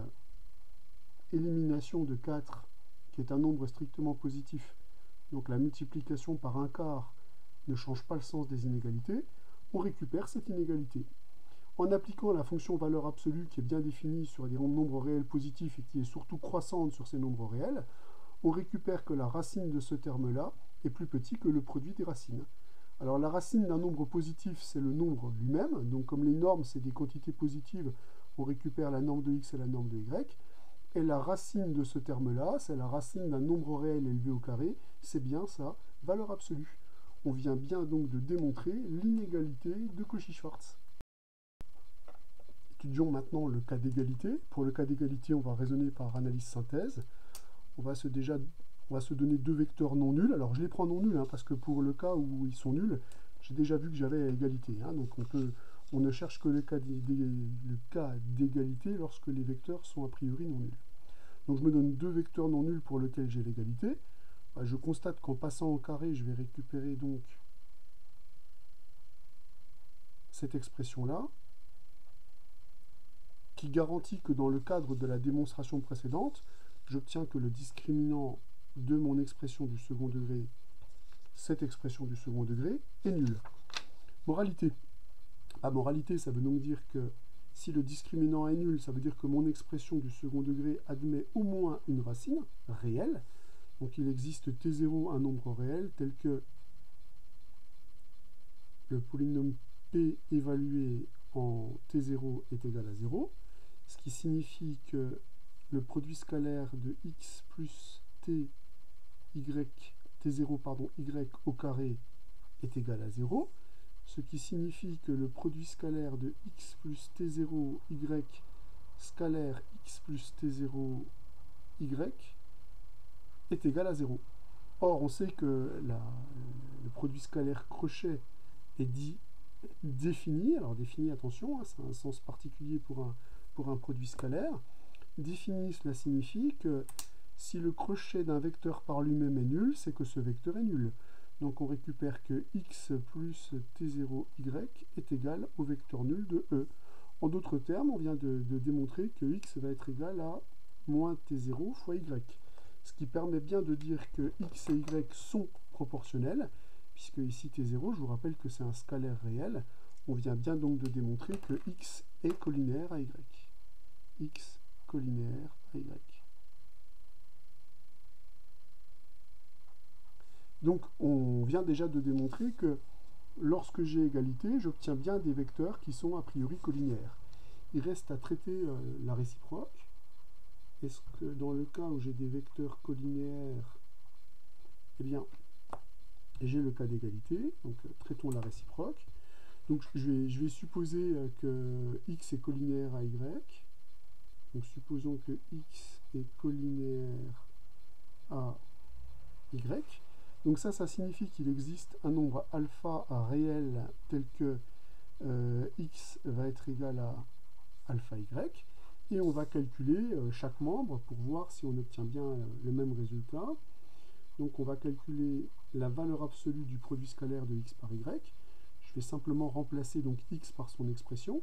élimination de 4, qui est un nombre strictement positif, donc la multiplication par un quart ne change pas le sens des inégalités, on récupère cette inégalité. En appliquant la fonction valeur absolue qui est bien définie sur des nombres réels positifs et qui est surtout croissante sur ces nombres réels, on récupère que la racine de ce terme-là est plus petit que le produit des racines. Alors la racine d'un nombre positif, c'est le nombre lui-même, donc comme les normes, c'est des quantités positives, on récupère la norme de x et la norme de y, et la racine de ce terme-là, c'est la racine d'un nombre réel élevé au carré, c'est bien sa valeur absolue. On vient bien donc de démontrer l'inégalité de Cauchy-Schwarz. Étudions maintenant le cas d'égalité. Pour le cas d'égalité, on va raisonner par analyse synthèse. On va se donner deux vecteurs non nuls. Alors je les prends non nuls, hein, parce que pour le cas où ils sont nuls, j'ai déjà vu que j'avais égalité. Hein, donc on ne cherche que le cas d'égalité lorsque les vecteurs sont a priori non nuls. Donc je me donne deux vecteurs non nuls pour lesquels j'ai l'égalité. Je constate qu'en passant au carré, je vais récupérer donc cette expression-là, qui garantit que dans le cadre de la démonstration précédente, j'obtiens que le discriminant de mon expression du second degré, cette expression du second degré, est nul. Moralité. Moralité, ça veut donc dire que si le discriminant est nul, ça veut dire que mon expression du second degré admet au moins une racine réelle. Donc il existe T0, un nombre réel, tel que le polynôme P évalué en T0 est égal à 0, ce qui signifie que le produit scalaire de x plus t, t0 pardon, y au carré est égal à 0, ce qui signifie que le produit scalaire de x plus t0 y scalaire x plus t0 y est égal à 0. Or, on sait que le produit scalaire crochet est dit défini. Alors défini, attention, hein, c'est un sens particulier pour un produit scalaire. Défini, cela signifie que si le crochet d'un vecteur par lui-même est nul, c'est que ce vecteur est nul. Donc on récupère que x plus t0y est égal au vecteur nul de E. En d'autres termes, on vient de démontrer que x va être égal à moins t0 fois y. Ce qui permet bien de dire que x et y sont proportionnels, puisque ici t0, je vous rappelle que c'est un scalaire réel. On vient bien donc de démontrer que x est collinaire à y. X collinaire à y. Donc on vient déjà de démontrer que lorsque j'ai égalité, j'obtiens bien des vecteurs qui sont a priori collinaires. Il reste à traiter la réciproque. Est-ce que dans le cas où j'ai des vecteurs collinaires, eh bien, j'ai le cas d'égalité, donc traitons la réciproque. Donc je vais supposer que x est collinaire à y. Donc supposons que x est collinaire à y. Donc ça signifie qu'il existe un nombre alpha réel tel que x va être égal à alpha y. Et on va calculer chaque membre pour voir si on obtient bien le même résultat. Donc on va calculer la valeur absolue du produit scalaire de x par y. Je vais simplement remplacer donc x par son expression.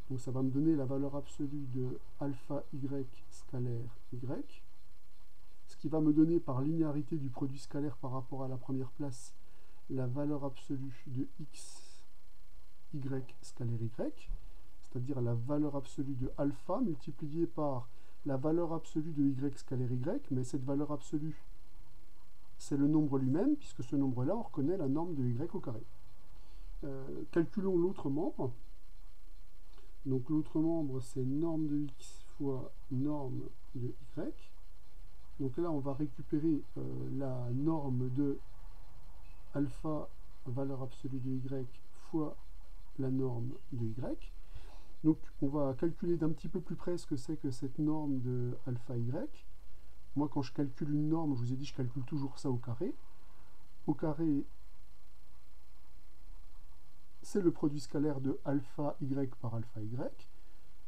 Donc ça va me donner la valeur absolue de alpha y scalaire y. Ce qui va me donner par linéarité du produit scalaire par rapport à la première place la valeur absolue de x y scalaire y, c'est-à-dire la valeur absolue de alpha multipliée par la valeur absolue de y scalaire y, mais cette valeur absolue, c'est le nombre lui-même, puisque ce nombre-là, on reconnaît la norme de y au carré. Calculons l'autre membre. Donc l'autre membre, c'est norme de x fois norme de y. Donc là, on va récupérer la norme de alpha, valeur absolue de y, fois la norme de y. Donc on va calculer d'un petit peu plus près ce que c'est que cette norme de alpha y. Moi, quand je calcule une norme, je vous ai dit, je calcule toujours ça au carré. Au carré, c'est le produit scalaire de alpha y par alpha y.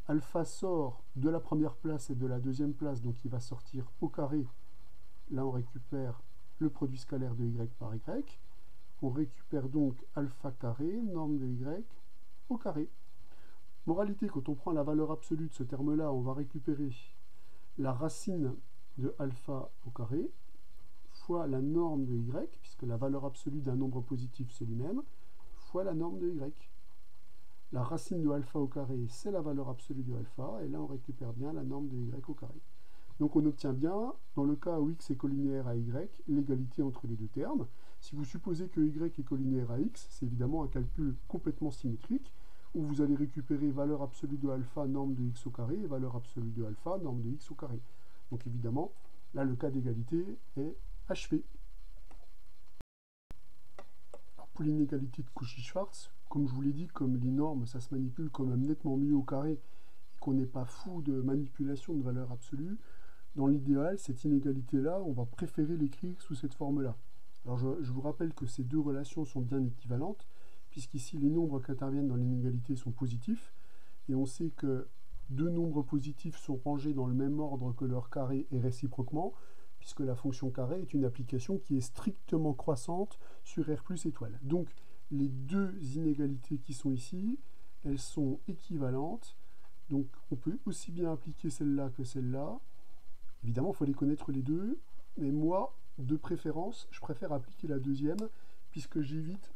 Alpha sort de la première place et de la deuxième place, donc il va sortir au carré. Là, on récupère le produit scalaire de y par y. On récupère donc alpha carré, norme de y, au carré. Moralité, quand on prend la valeur absolue de ce terme-là, on va récupérer la racine de alpha au carré, fois la norme de y, puisque la valeur absolue d'un nombre positif, c'est lui-même, fois la norme de y. La racine de alpha au carré, c'est la valeur absolue de alpha, et là on récupère bien la norme de y au carré. Donc on obtient bien, dans le cas où x est collinéaire à y, l'égalité entre les deux termes. Si vous supposez que y est collinéaire à x, c'est évidemment un calcul complètement symétrique, où vous allez récupérer valeur absolue de alpha, norme de x au carré, et valeur absolue de alpha, norme de x au carré. Donc évidemment, là le cas d'égalité est achevé. Pour l'inégalité de Cauchy-Schwarz, comme je vous l'ai dit, comme les normes, ça se manipule quand même nettement mieux au carré, et qu'on n'est pas fou de manipulation de valeur absolue, dans l'idéal, cette inégalité-là, on va préférer l'écrire sous cette forme-là. Alors je vous rappelle que ces deux relations sont bien équivalentes, puisqu'ici les nombres qui interviennent dans l'inégalité sont positifs, et on sait que deux nombres positifs sont rangés dans le même ordre que leur carré et réciproquement, puisque la fonction carré est une application qui est strictement croissante sur R plus étoile. Donc les deux inégalités qui sont ici, elles sont équivalentes, donc on peut aussi bien appliquer celle-là que celle-là. Évidemment, il faut les connaître les deux, mais moi, de préférence, je préfère appliquer la deuxième, puisque j'évite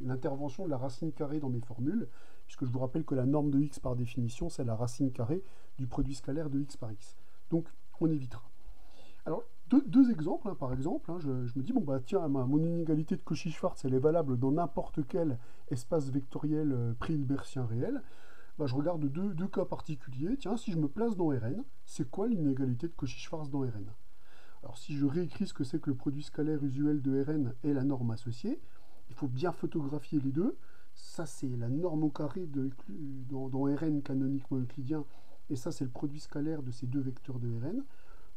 l'intervention de la racine carrée dans mes formules, puisque je vous rappelle que la norme de x par définition, c'est la racine carrée du produit scalaire de x par x. Donc, on évitera. Alors, deux exemples, hein, par exemple, hein, je me dis, bon bah tiens, mon inégalité de Cauchy-Schwarz, elle est valable dans n'importe quel espace vectoriel pré-hilbertien réel. Bah, je regarde deux cas particuliers. Tiens, si je me place dans Rn, c'est quoi l'inégalité de Cauchy-Schwarz dans Rn? Alors si je réécris ce que c'est que le produit scalaire usuel de Rn et la norme associée, il faut bien photographier les deux. Ça, c'est la norme au carré dans Rn canoniquement euclidien, et ça, c'est le produit scalaire de ces deux vecteurs de Rn.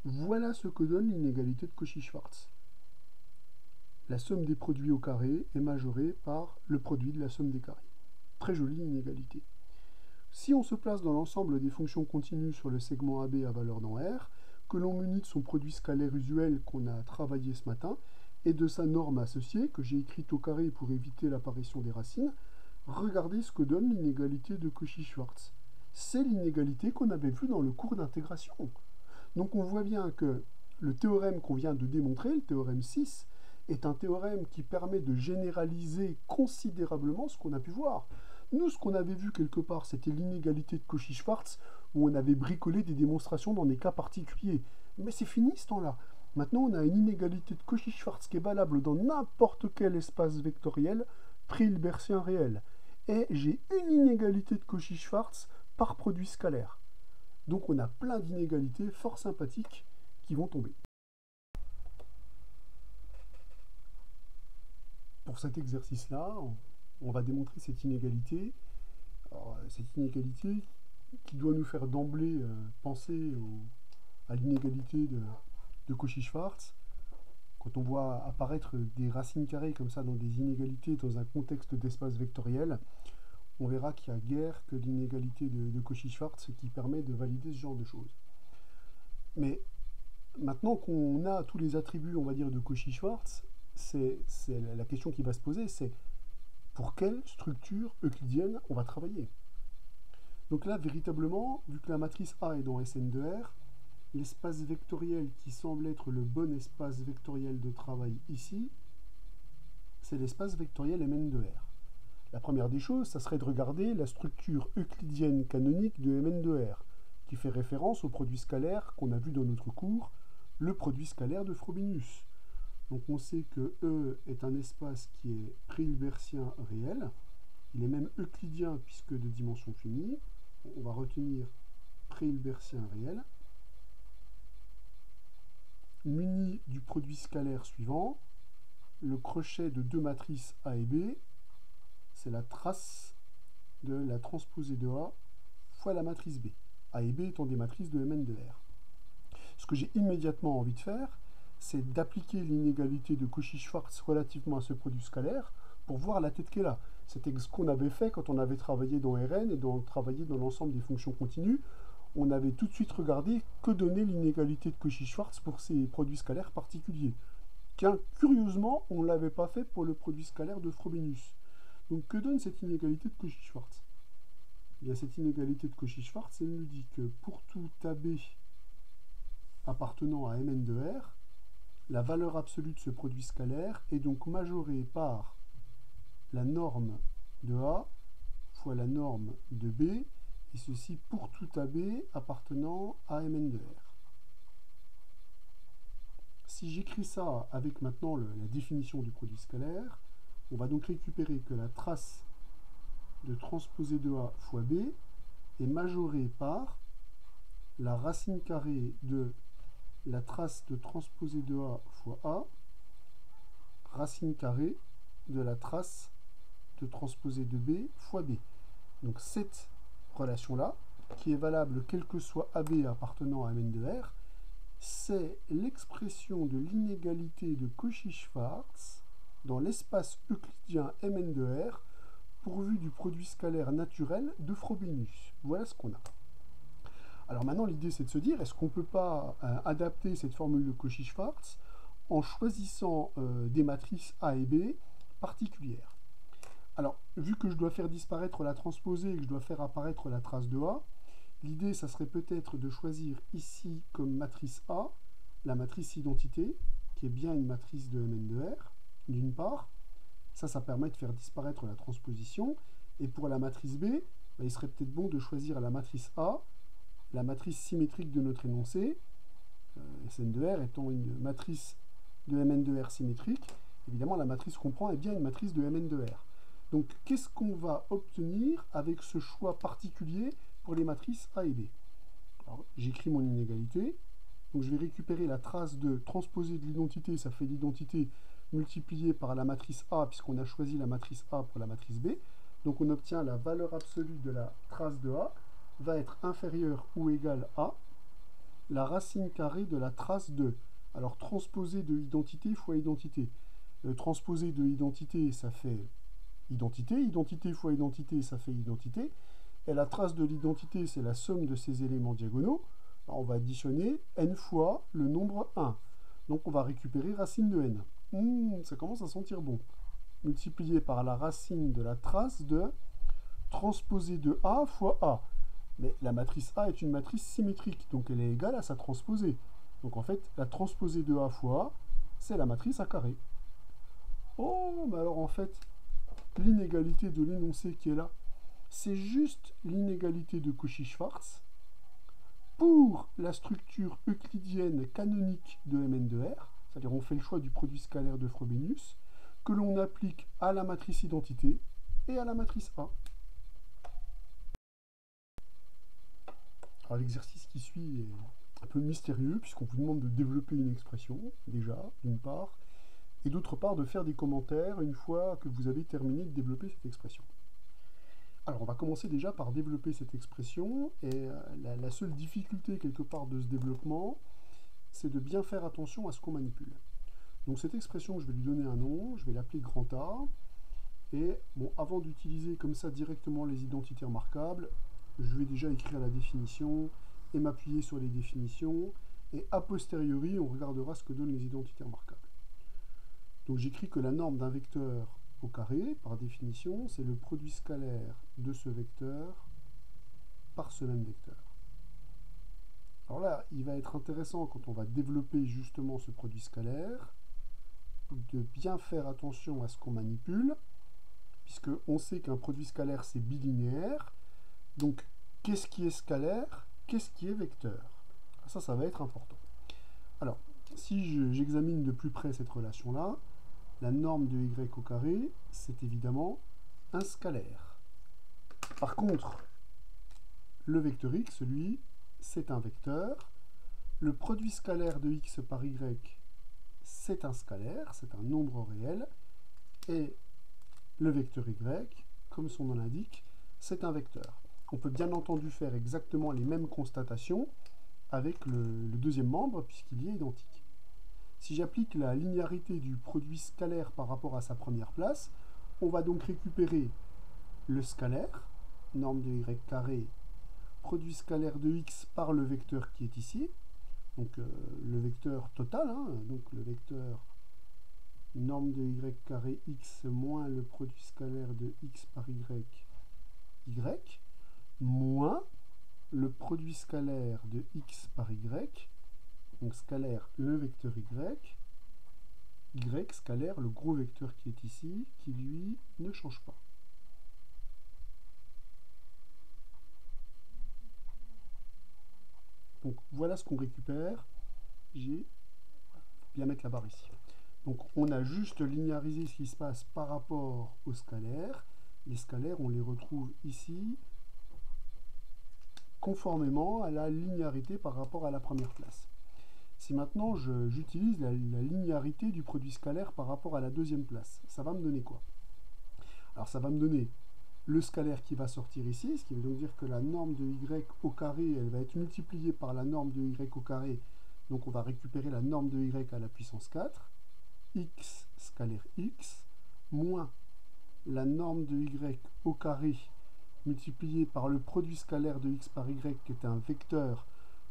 Voilà ce que donne l'inégalité de Cauchy-Schwarz. La somme des produits au carré est majorée par le produit de la somme des carrés. Très jolie inégalité. Si on se place dans l'ensemble des fonctions continues sur le segment AB à valeur dans R, que l'on munit de son produit scalaire usuel qu'on a travaillé ce matin, et de sa norme associée, que j'ai écrite au carré pour éviter l'apparition des racines, regardez ce que donne l'inégalité de Cauchy-Schwarz. C'est l'inégalité qu'on avait vue dans le cours d'intégration. Donc on voit bien que le théorème qu'on vient de démontrer, le théorème 6, est un théorème qui permet de généraliser considérablement ce qu'on a pu voir. Nous, ce qu'on avait vu quelque part, c'était l'inégalité de Cauchy-Schwarz, où on avait bricolé des démonstrations dans des cas particuliers. Mais c'est fini ce temps-là. Maintenant, on a une inégalité de Cauchy-Schwarz qui est valable dans n'importe quel espace vectoriel pré-hilbertien réel. Et j'ai une inégalité de Cauchy-Schwarz par produit scalaire. Donc on a plein d'inégalités fort sympathiques qui vont tomber. Pour cet exercice-là, on va démontrer cette inégalité. Alors, cette inégalité qui doit nous faire d'emblée penser à l'inégalité de Cauchy-Schwarz. Quand on voit apparaître des racines carrées comme ça dans des inégalités dans un contexte d'espace vectoriel, on verra qu'il n'y a guère que l'inégalité de Cauchy-Schwarz qui permet de valider ce genre de choses. Mais maintenant qu'on a tous les attributs, on va dire, de Cauchy-Schwarz, c'est la question qui va se poser, c'est pour quelle structure euclidienne on va travailler. Donc là, véritablement, vu que la matrice A est dans Sn2R, l'espace vectoriel qui semble être le bon espace vectoriel de travail ici, c'est l'espace vectoriel Mn2R. La première des choses, ça serait de regarder la structure euclidienne canonique de Mn2R, qui fait référence au produit scalaire qu'on a vu dans notre cours, le produit scalaire de Frobenius. Donc on sait que E est un espace qui est pré-hilbertien réel, il est même euclidien puisque de dimension finie. On va retenir pré-hilbertien réel, muni du produit scalaire suivant, le crochet de deux matrices A et B, c'est la trace de la transposée de A fois la matrice B. A et B étant des matrices de Mn2R. Ce que j'ai immédiatement envie de faire, c'est d'appliquer l'inégalité de Cauchy-Schwarz relativement à ce produit scalaire pour voir la tête qu'elle a. C'était ce qu'on avait fait quand on avait travaillé dans Rn et travaillé dans l'ensemble des fonctions continues. On avait tout de suite regardé que donnait l'inégalité de Cauchy-Schwarz pour ces produits scalaires particuliers. Curieusement, on ne l'avait pas fait pour le produit scalaire de Frobenius. Donc que donne cette inégalité de Cauchy-Schwarz? Il y a cette inégalité de Cauchy-Schwarz, elle nous dit que pour tout AB appartenant à Mn2R, la valeur absolue de ce produit scalaire est donc majorée par la norme de A fois la norme de B, et ceci pour tout AB appartenant à Mn2R. Si j'écris ça avec maintenant la définition du produit scalaire, on va donc récupérer que la trace de transposée de A fois B est majorée par la racine carrée de la trace de transposée de A fois A, racine carrée de la trace de transposée de B fois B. Donc cette relation-là, qui est valable quel que soit AB appartenant à Mn2R, c'est l'expression de l'inégalité de Cauchy-Schwarz dans l'espace euclidien Mn2R pourvu du produit scalaire naturel de Frobenius. Voilà ce qu'on a. Alors maintenant, l'idée, c'est de se dire, est-ce qu'on ne peut pas adapter cette formule de Cauchy-Schwarz en choisissant des matrices A et B particulières? Alors, vu que je dois faire disparaître la transposée et que je dois faire apparaître la trace de A, l'idée, ça serait peut-être de choisir ici comme matrice A la matrice identité, qui est bien une matrice de Mn2R, d'une part. Ça permet de faire disparaître la transposition. Et pour la matrice B, il serait peut-être bon de choisir la matrice A, la matrice symétrique de notre énoncé, Sn2R étant une matrice de Mn2R symétrique. Évidemment, la matrice qu'on prend est bien une matrice de Mn2R. Donc, qu'est-ce qu'on va obtenir avec ce choix particulier pour les matrices A et B? Alors, j'écris mon inégalité. Donc, je vais récupérer la trace de transposée de l'identité, ça fait l'identité multipliée par la matrice A, puisqu'on a choisi la matrice A pour la matrice B. Donc, on obtient la valeur absolue de la trace de A va être inférieure ou égale à la racine carrée de la trace de. Alors, transposée de identité fois identité. Transposée de identité, ça fait identité. Identité fois identité, ça fait identité. Et la trace de l'identité, c'est la somme de ces éléments diagonaux. Alors, on va additionner n fois le nombre 1. Donc, on va récupérer racine de n. Ça commence à sentir bon. Multiplié par la racine de la trace de transposé de A fois A. Mais la matrice A est une matrice symétrique, donc elle est égale à sa transposée. Donc en fait, la transposée de A fois A, c'est la matrice A carré. Oh, mais alors en fait, l'inégalité de l'énoncé qui est là, c'est juste l'inégalité de Cauchy-Schwarz pour la structure euclidienne canonique de Mn de R, c'est-à-dire on fait le choix du produit scalaire de Frobenius, que l'on applique à la matrice identité et à la matrice A. Alors l'exercice qui suit est un peu mystérieux puisqu'on vous demande de développer une expression, déjà, d'une part, et d'autre part de faire des commentaires une fois que vous avez terminé de développer cette expression. Alors on va commencer déjà par développer cette expression, et la seule difficulté quelque part de ce développement, c'est de bien faire attention à ce qu'on manipule. Donc cette expression, je vais lui donner un nom, je vais l'appeler grand A, et bon, avant d'utiliser comme ça directement les identités remarquables, je vais déjà écrire la définition et m'appuyer sur les définitions, et a posteriori, on regardera ce que donnent les identités remarquables. Donc j'écris que la norme d'un vecteur au carré, par définition, c'est le produit scalaire de ce vecteur par ce même vecteur. Alors là, il va être intéressant quand on va développer justement ce produit scalaire, de bien faire attention à ce qu'on manipule, puisqu'on sait qu'un produit scalaire c'est bilinéaire, donc qu'est-ce qui est scalaire, qu'est-ce qui est vecteur? Ça va être important. Alors, si j'examine de plus près cette relation-là, la norme de y au carré, c'est évidemment un scalaire. Par contre, le vecteur x, lui, c'est un vecteur. Le produit scalaire de x par y, c'est un scalaire, c'est un nombre réel. Et le vecteur y, comme son nom l'indique, c'est un vecteur. On peut bien entendu faire exactement les mêmes constatations avec le deuxième membre, puisqu'il y est identique. Si j'applique la linéarité du produit scalaire par rapport à sa première place, on va donc récupérer le scalaire, norme de y carré, produit scalaire de x par le vecteur qui est ici, donc le vecteur total, donc le vecteur norme de y carré x moins le produit scalaire de x par y, moins le produit scalaire de x par y, donc scalaire le vecteur y scalaire le gros vecteur qui est ici, qui lui ne change pas. Donc voilà ce qu'on récupère. J'ai bien mettre la barre ici. Donc on a juste linéarisé ce qui se passe par rapport aux scalaires. Les scalaires, on les retrouve ici, conformément à la linéarité par rapport à la première place. Si maintenant j'utilise la linéarité du produit scalaire par rapport à la deuxième place, ça va me donner quoi? Alors ça va me donner le scalaire qui va sortir ici, ce qui veut donc dire que la norme de y au carré, elle va être multipliée par la norme de y au carré, donc on va récupérer la norme de y à la puissance 4, x scalaire x, moins la norme de y au carré multiplié par le produit scalaire de x par y, qui est un vecteur,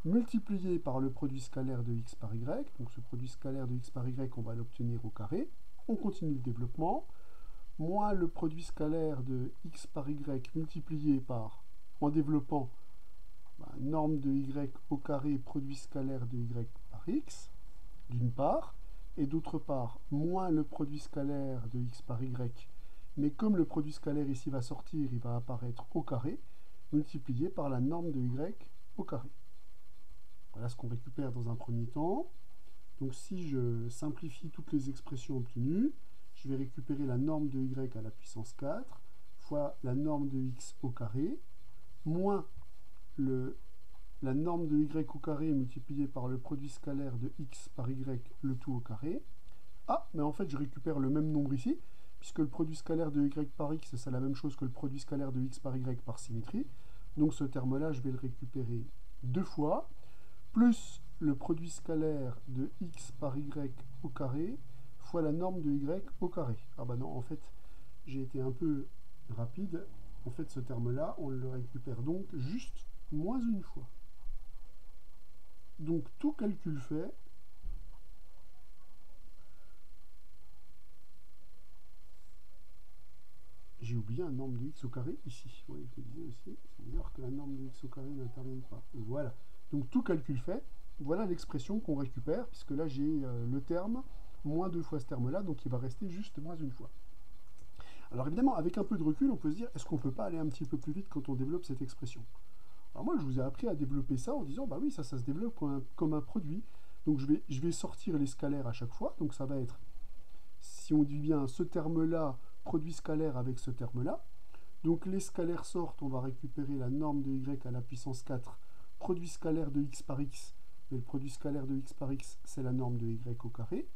multiplié par le produit scalaire de x par y. Donc ce produit scalaire de x par y, on va l'obtenir au carré. On continue le développement. Moins le produit scalaire de x par y multiplié par, en développant, norme de y au carré, produit scalaire de y par x, d'une part, et d'autre part, moins le produit scalaire de x par y, mais comme le produit scalaire ici va sortir, il va apparaître au carré, multiplié par la norme de y au carré. Voilà ce qu'on récupère dans un premier temps. Donc si je simplifie toutes les expressions obtenues, je vais récupérer la norme de y à la puissance 4 fois la norme de x au carré, moins la norme de y au carré multipliée par le produit scalaire de x par y, le tout au carré. Ah, mais en fait je récupère le même nombre ici, puisque le produit scalaire de y par x, c'est la même chose que le produit scalaire de x par y par symétrie. Donc ce terme-là, je vais le récupérer deux fois, plus le produit scalaire de x par y au carré, fois la norme de y au carré. Ah bah non, en fait, j'ai été un peu rapide. En fait, ce terme-là, on le récupère donc juste moins une fois. Donc tout calcul fait, j'ai oublié un nombre de x au carré ici. Oui, je me disais aussi, c'est bizarre que la norme de x au carré n'intervienne pas. Voilà. Donc tout calcul fait, voilà l'expression qu'on récupère, puisque là j'ai le terme, moins 2 fois ce terme-là, donc il va rester juste moins une fois. Alors évidemment, avec un peu de recul, on peut se dire, est-ce qu'on ne peut pas aller un petit peu plus vite quand on développe cette expression? Alors moi, je vous ai appris à développer ça en disant, bah oui, ça se développe comme un produit. Donc je vais sortir les scalaires à chaque fois, donc ça va être, si on dit bien ce terme-là, produit scalaire avec ce terme-là. Donc les scalaires sortent, on va récupérer la norme de y à la puissance 4, produit scalaire de x par x, mais le produit scalaire de x par x, c'est la norme de y au carré.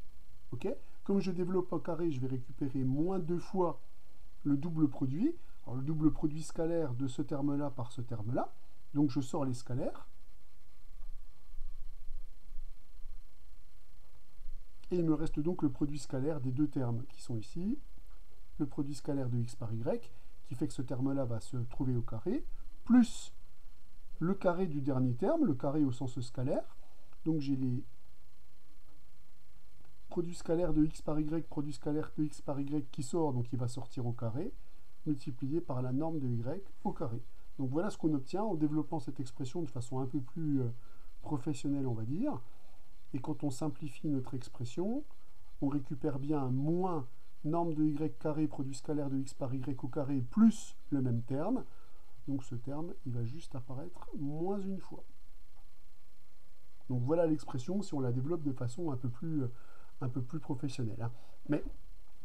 Okay. Comme je développe au carré, je vais récupérer moins 2 fois le double produit. Alors le double produit scalaire de ce terme-là par ce terme-là. Donc je sors les scalaires. Et il me reste donc le produit scalaire des deux termes qui sont ici. Le produit scalaire de x par y, qui fait que ce terme-là va se trouver au carré, plus le carré du dernier terme, le carré au sens scalaire. Donc j'ai les produits scalaires de x par y, produit scalaire de x par y qui sort, donc il va sortir au carré, multiplié par la norme de y au carré. Donc voilà ce qu'on obtient en développant cette expression de façon un peu plus professionnelle, on va dire. Et quand on simplifie notre expression, on récupère bien un moins norme de y carré, produit scalaire de x par y au carré, plus le même terme. Donc ce terme, il va juste apparaître moins une fois. Donc voilà l'expression si on la développe de façon un peu plus professionnelle. Hein. Mais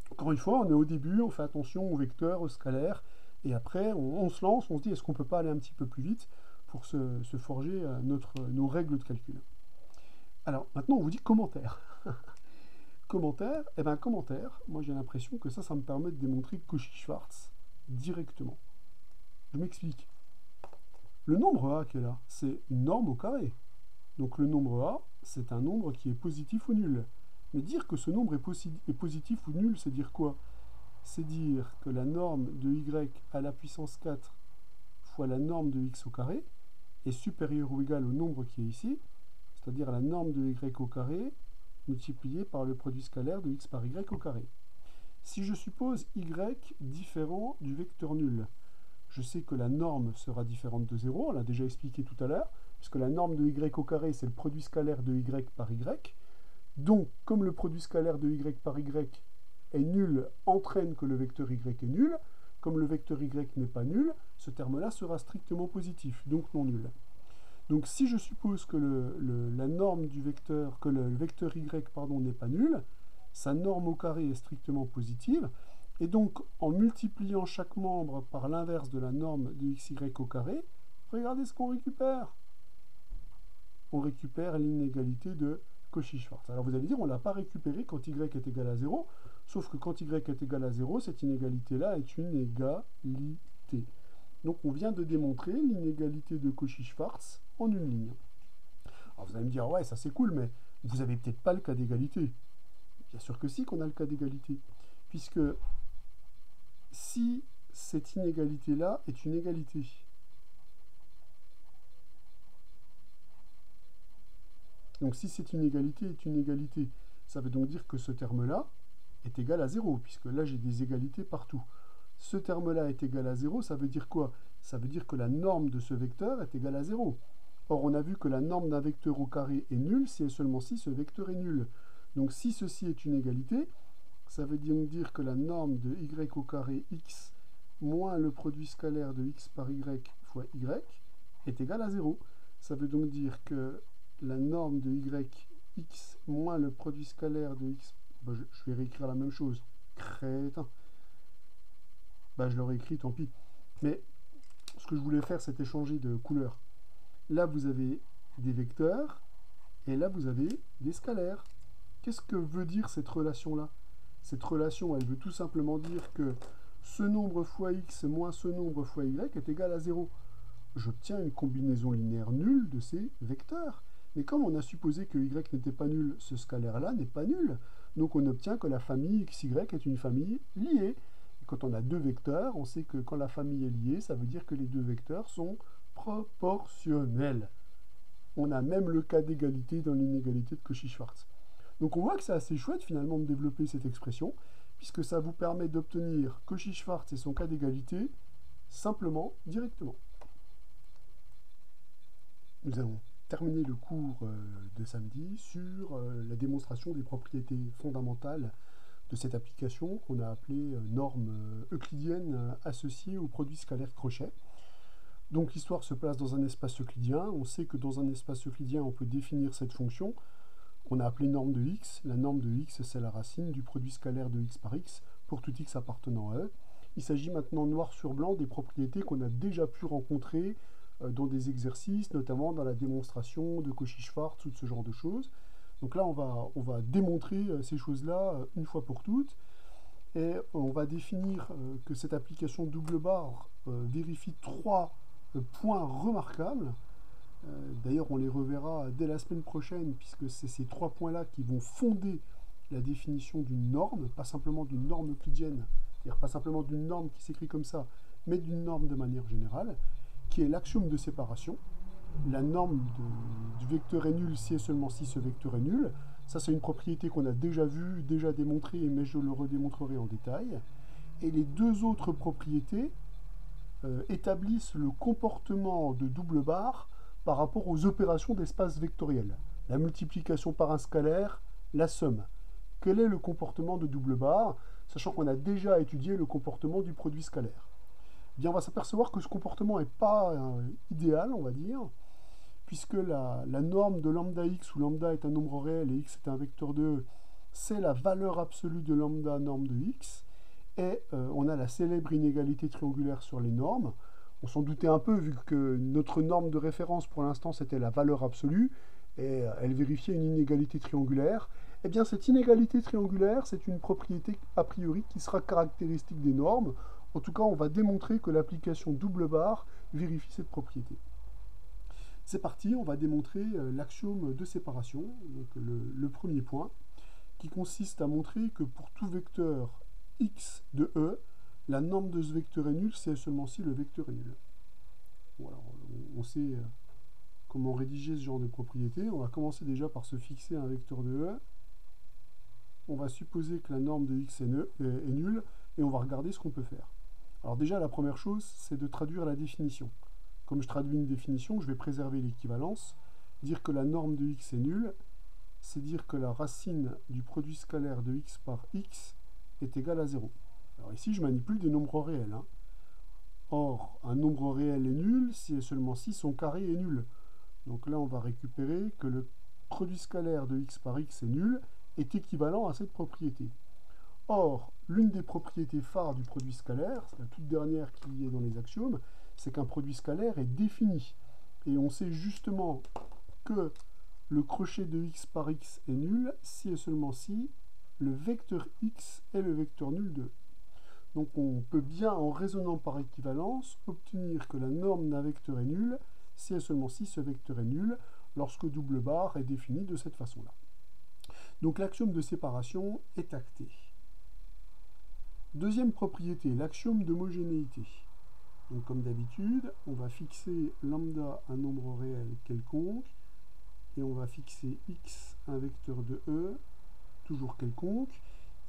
encore une fois, on est au début, on fait attention aux vecteurs, aux scalaires, et après on se lance, on se dit est-ce qu'on ne peut pas aller un petit peu plus vite pour se forger nos règles de calcul. Alors maintenant on vous dit commentaire. Commentaire, eh bien commentaire, moi j'ai l'impression que ça me permet de démontrer Cauchy-Schwarz directement. Je m'explique. Le nombre A qui est là, c'est une norme au carré. Donc le nombre A, c'est un nombre qui est positif ou nul. Mais dire que ce nombre est positif ou nul, c'est dire quoi? C'est dire que la norme de y à la puissance 4 fois la norme de x au carré est supérieure ou égale au nombre qui est ici, c'est-à-dire la norme de y au carré multiplié par le produit scalaire de x par y au carré. Si je suppose y différent du vecteur nul, je sais que la norme sera différente de 0, on l'a déjà expliqué tout à l'heure, puisque la norme de y au carré, c'est le produit scalaire de y par y. Donc, comme le produit scalaire de y par y est nul, entraîne que le vecteur y est nul, comme le vecteur y n'est pas nul, ce terme-là sera strictement positif, donc non nul. Donc si je suppose que la norme du vecteur, que le vecteur y n'est pas nul, sa norme au carré est strictement positive, et donc en multipliant chaque membre par l'inverse de la norme de xy au carré, regardez ce qu'on récupère. On récupère l'inégalité de Cauchy-Schwarz. Alors vous allez dire, on ne l'a pas récupéré quand y est égal à 0, sauf que quand y est égal à 0, cette inégalité-là est une égalité. Donc on vient de démontrer l'inégalité de Cauchy-Schwarz en une ligne. Alors vous allez me dire, ouais, ça c'est cool, mais vous n'avez peut-être pas le cas d'égalité. Bien sûr que si qu'on a le cas d'égalité. Puisque si cette inégalité-là est une égalité, donc si cette inégalité est une égalité, ça veut donc dire que ce terme-là est égal à 0, puisque là j'ai des égalités partout. Ce terme-là est égal à 0, ça veut dire quoi? Ça veut dire que la norme de ce vecteur est égale à 0. Or, on a vu que la norme d'un vecteur au carré est nulle si et seulement si ce vecteur est nul. Donc si ceci est une égalité, ça veut donc dire que la norme de y au carré x moins le produit scalaire de x par y fois y est égal à 0. Ça veut donc dire que la norme de y x moins le produit scalaire de x... Ben, je vais réécrire la même chose. Crétin. Ben, je l'aurais écrit, tant pis. Mais ce que je voulais faire, c'était changer de couleur. Là, vous avez des vecteurs, et là, vous avez des scalaires. Qu'est-ce que veut dire cette relation-là? Cette relation, elle veut tout simplement dire que ce nombre fois x moins ce nombre fois y est égal à 0. J'obtiens une combinaison linéaire nulle de ces vecteurs. Mais comme on a supposé que y n'était pas nul, ce scalaire-là n'est pas nul. Donc on obtient que la famille xy est une famille liée. Et quand on a deux vecteurs, on sait que quand la famille est liée, ça veut dire que les deux vecteurs sont proportionnels. On a même le cas d'égalité dans l'inégalité de Cauchy-Schwarz. Donc on voit que c'est assez chouette finalement de développer cette expression. puisque ça vous permet d'obtenir Cauchy-Schwarz et son cas d'égalité simplement, directement. Nous allons terminer le cours de samedi sur la démonstration des propriétés fondamentales de cette application qu'on a appelée norme euclidienne associée au produit scalaire crochet. Donc l'histoire se place dans un espace euclidien. On sait que dans un espace euclidien, on peut définir cette fonction qu'on a appelée norme de x. La norme de x, c'est la racine du produit scalaire de x par x pour tout x appartenant à E. Il s'agit maintenant noir sur blanc des propriétés qu'on a déjà pu rencontrer dans des exercices, notamment dans la démonstration de Cauchy-Schwarz ou de ce genre de choses. Donc là, on va démontrer ces choses-là une fois pour toutes. Et on va définir que cette application double barre vérifie trois points remarquables. D'ailleurs, on les reverra dès la semaine prochaine, puisque c'est ces trois points-là qui vont fonder la définition d'une norme, pas simplement d'une norme euclidienne, c'est-à-dire pas simplement d'une norme qui s'écrit comme ça, mais d'une norme de manière générale, qui est l'axiome de séparation. La norme du vecteur est nul si et seulement si ce vecteur est nul. Ça, c'est une propriété qu'on a déjà vue, déjà démontrée, mais je le redémontrerai en détail. Et les deux autres propriétés établissent le comportement de double barre par rapport aux opérations d'espace vectoriel. La multiplication par un scalaire, la somme. Quel est le comportement de double barre, sachant qu'on a déjà étudié le comportement du produit scalaire? Eh bien, on va s'apercevoir que ce comportement n'est pas idéal, on va dire, puisque la norme de lambda x, où lambda est un nombre réel et x est un vecteur de E, c'est la valeur absolue de lambda norme de x, et on a la célèbre inégalité triangulaire sur les normes. On s'en doutait un peu, vu que notre norme de référence pour l'instant c'était la valeur absolue, et elle vérifiait une inégalité triangulaire. Eh bien, cette inégalité triangulaire, c'est une propriété a priori qui sera caractéristique des normes. En tout cas, on va démontrer que l'application double barre vérifie cette propriété. C'est parti, on va démontrer l'axiome de séparation, donc le premier point, qui consiste à montrer que pour tout vecteur x de E, la norme de ce vecteur est nulle si et seulement si le vecteur est nul. Bon, alors, on sait comment rédiger ce genre de propriété. On va commencer déjà par se fixer un vecteur de E. On va supposer que la norme de x est nulle, et on va regarder ce qu'on peut faire. Alors déjà, la première chose, c'est de traduire la définition. Comme je traduis une définition, je vais préserver l'équivalence. Dire que la norme de x est nulle, c'est dire que la racine du produit scalaire de x par x est égale à 0. Alors ici, je manipule des nombres réels. Or, un nombre réel est nul si et seulement si son carré est nul. Donc là, on va récupérer que le produit scalaire de x par x est nul, est équivalent à cette propriété. Or, l'une des propriétés phares du produit scalaire, c'est la toute dernière qui est dans les axiomes, c'est qu'un produit scalaire est défini. Et on sait justement que le crochet de x par x est nul si et seulement si le vecteur x est le vecteur nul de E. Donc on peut bien, en raisonnant par équivalence, obtenir que la norme d'un vecteur est nulle si et seulement si ce vecteur est nul lorsque double barre est défini de cette façon-là. Donc l'axiome de séparation est acté. Deuxième propriété, l'axiome d'homogénéité. Donc comme d'habitude, on va fixer lambda un nombre réel quelconque, et on va fixer x un vecteur de E, toujours quelconque,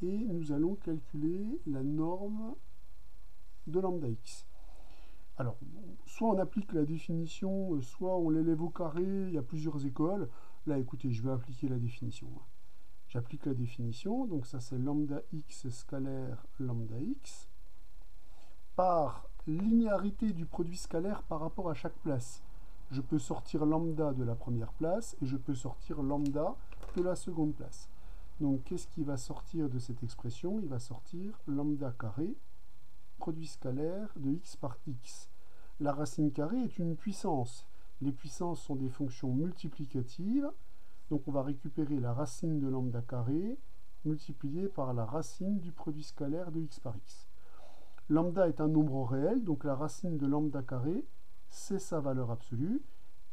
et nous allons calculer la norme de lambda x. Alors, soit on applique la définition, soit on l'élève au carré, il y a plusieurs écoles. Là, écoutez, je vais appliquer la définition. J'applique la définition, donc ça c'est lambda x scalaire lambda x, par linéarité du produit scalaire par rapport à chaque place. Je peux sortir lambda de la première place, et je peux sortir lambda de la seconde place. Donc, qu'est-ce qui va sortir de cette expression? Il va sortir lambda carré, produit scalaire de x par x. La racine carrée est une puissance. Les puissances sont des fonctions multiplicatives. Donc, on va récupérer la racine de lambda carré multipliée par la racine du produit scalaire de x par x. Lambda est un nombre réel, donc la racine de lambda carré, c'est sa valeur absolue.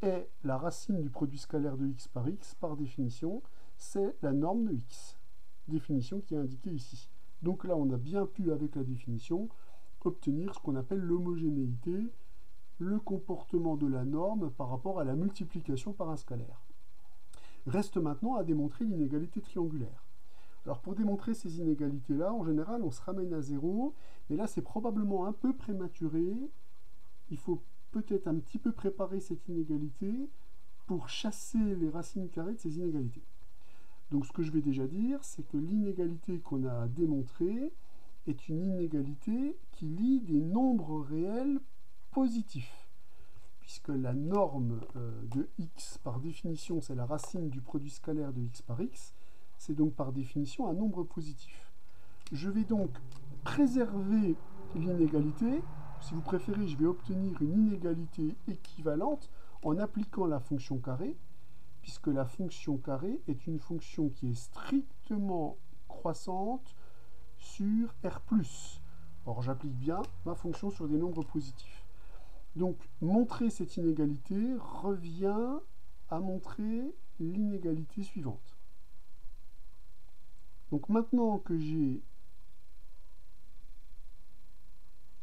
Et la racine du produit scalaire de x par x, par définition, c'est la norme de x, définition qui est indiquée ici. Donc là, on a bien pu, avec la définition, obtenir ce qu'on appelle l'homogénéité, le comportement de la norme par rapport à la multiplication par un scalaire. Reste maintenant à démontrer l'inégalité triangulaire. Alors pour démontrer ces inégalités-là, en général, on se ramène à 0, mais là c'est probablement un peu prématuré. Il faut peut-être un petit peu préparer cette inégalité pour chasser les racines carrées de ces inégalités. Donc ce que je vais déjà dire, c'est que l'inégalité qu'on a démontrée est une inégalité qui lie des nombres réels positifs, puisque la norme de x, par définition, c'est la racine du produit scalaire de x par x, c'est donc par définition un nombre positif. Je vais donc préserver l'inégalité. Si vous préférez, je vais obtenir une inégalité équivalente en appliquant la fonction carré, puisque la fonction carré est une fonction qui est strictement croissante sur R+. Or, j'applique bien ma fonction sur des nombres positifs. Donc, montrer cette inégalité revient à montrer l'inégalité suivante. Donc, maintenant que j'ai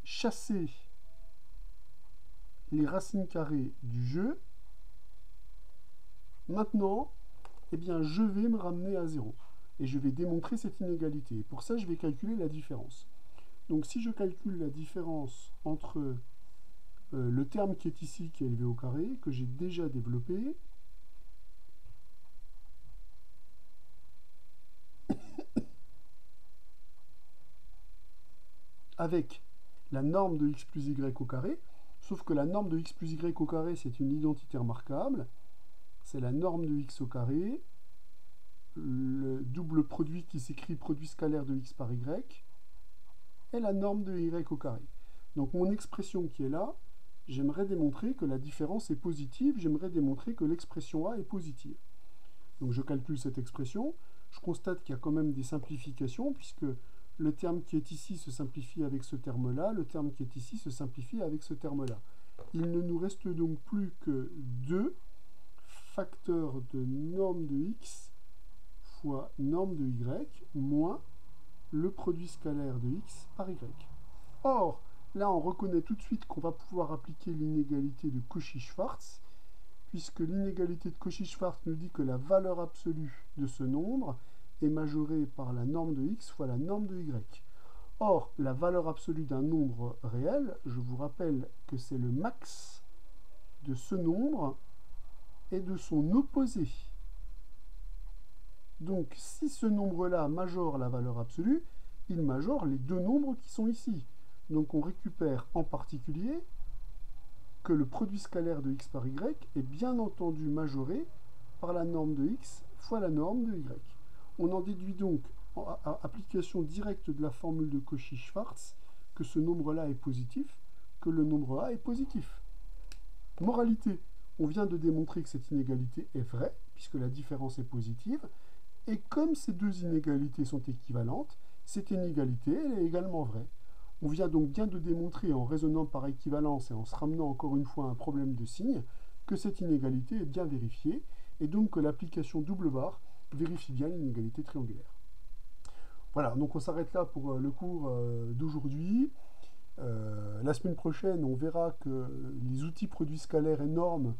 chassé les racines carrées du jeu, maintenant, eh bien, je vais me ramener à 0. Et je vais démontrer cette inégalité. Pour ça, je vais calculer la différence. Donc, si je calcule la différence entre le terme qui est ici, qui est élevé au carré, que j'ai déjà développé, avec la norme de x plus y au carré, sauf que la norme de x plus y au carré, c'est une identité remarquable. C'est la norme de x au carré, le double produit qui s'écrit produit scalaire de x par y, et la norme de y au carré. Donc mon expression qui est là, j'aimerais démontrer que la différence est positive, j'aimerais démontrer que l'expression A est positive. Donc je calcule cette expression, je constate qu'il y a quand même des simplifications, puisque le terme qui est ici se simplifie avec ce terme-là, le terme qui est ici se simplifie avec ce terme-là. Il ne nous reste donc plus que 2 facteurs de norme de x fois norme de y moins le produit scalaire de x par y. Or, là on reconnaît tout de suite qu'on va pouvoir appliquer l'inégalité de Cauchy-Schwarz, puisque l'inégalité de Cauchy-Schwarz nous dit que la valeur absolue de ce nombre est majorée par la norme de x fois la norme de y. Or, la valeur absolue d'un nombre réel, je vous rappelle que c'est le max de ce nombre et de son opposé. Donc, si ce nombre-là majore la valeur absolue, il majore les deux nombres qui sont ici. Donc, on récupère en particulier que le produit scalaire de x par y est bien entendu majoré par la norme de x fois la norme de y. On en déduit donc, à application directe de la formule de Cauchy-Schwarz, que ce nombre-là est positif, que le nombre A est positif. Moralité, on vient de démontrer que cette inégalité est vraie, puisque la différence est positive, et comme ces deux inégalités sont équivalentes, cette inégalité elle est également vraie. On vient donc bien de démontrer, en raisonnant par équivalence et en se ramenant encore une fois à un problème de signe, que cette inégalité est bien vérifiée, et donc que l'application double barre vérifie bien l'inégalité triangulaire. Voilà, donc on s'arrête là pour le cours d'aujourd'hui. La semaine prochaine, on verra que les outils produits scalaires et normes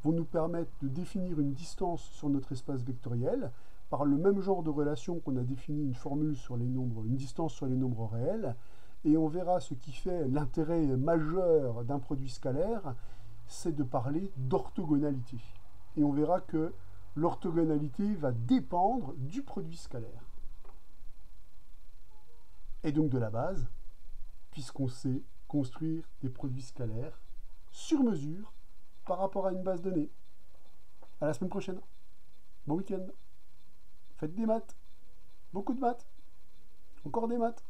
vont nous permettre de définir une distance sur notre espace vectoriel par le même genre de relation qu'on a défini une formule sur les nombres, une distance sur les nombres réels. Et on verra ce qui fait l'intérêt majeur d'un produit scalaire, c'est de parler d'orthogonalité. Et on verra que l'orthogonalité va dépendre du produit scalaire. Et donc de la base, puisqu'on sait construire des produits scalaires sur mesure par rapport à une base donnée. À la semaine prochaine. Bon week-end. Faites des maths. Beaucoup de maths. Encore des maths.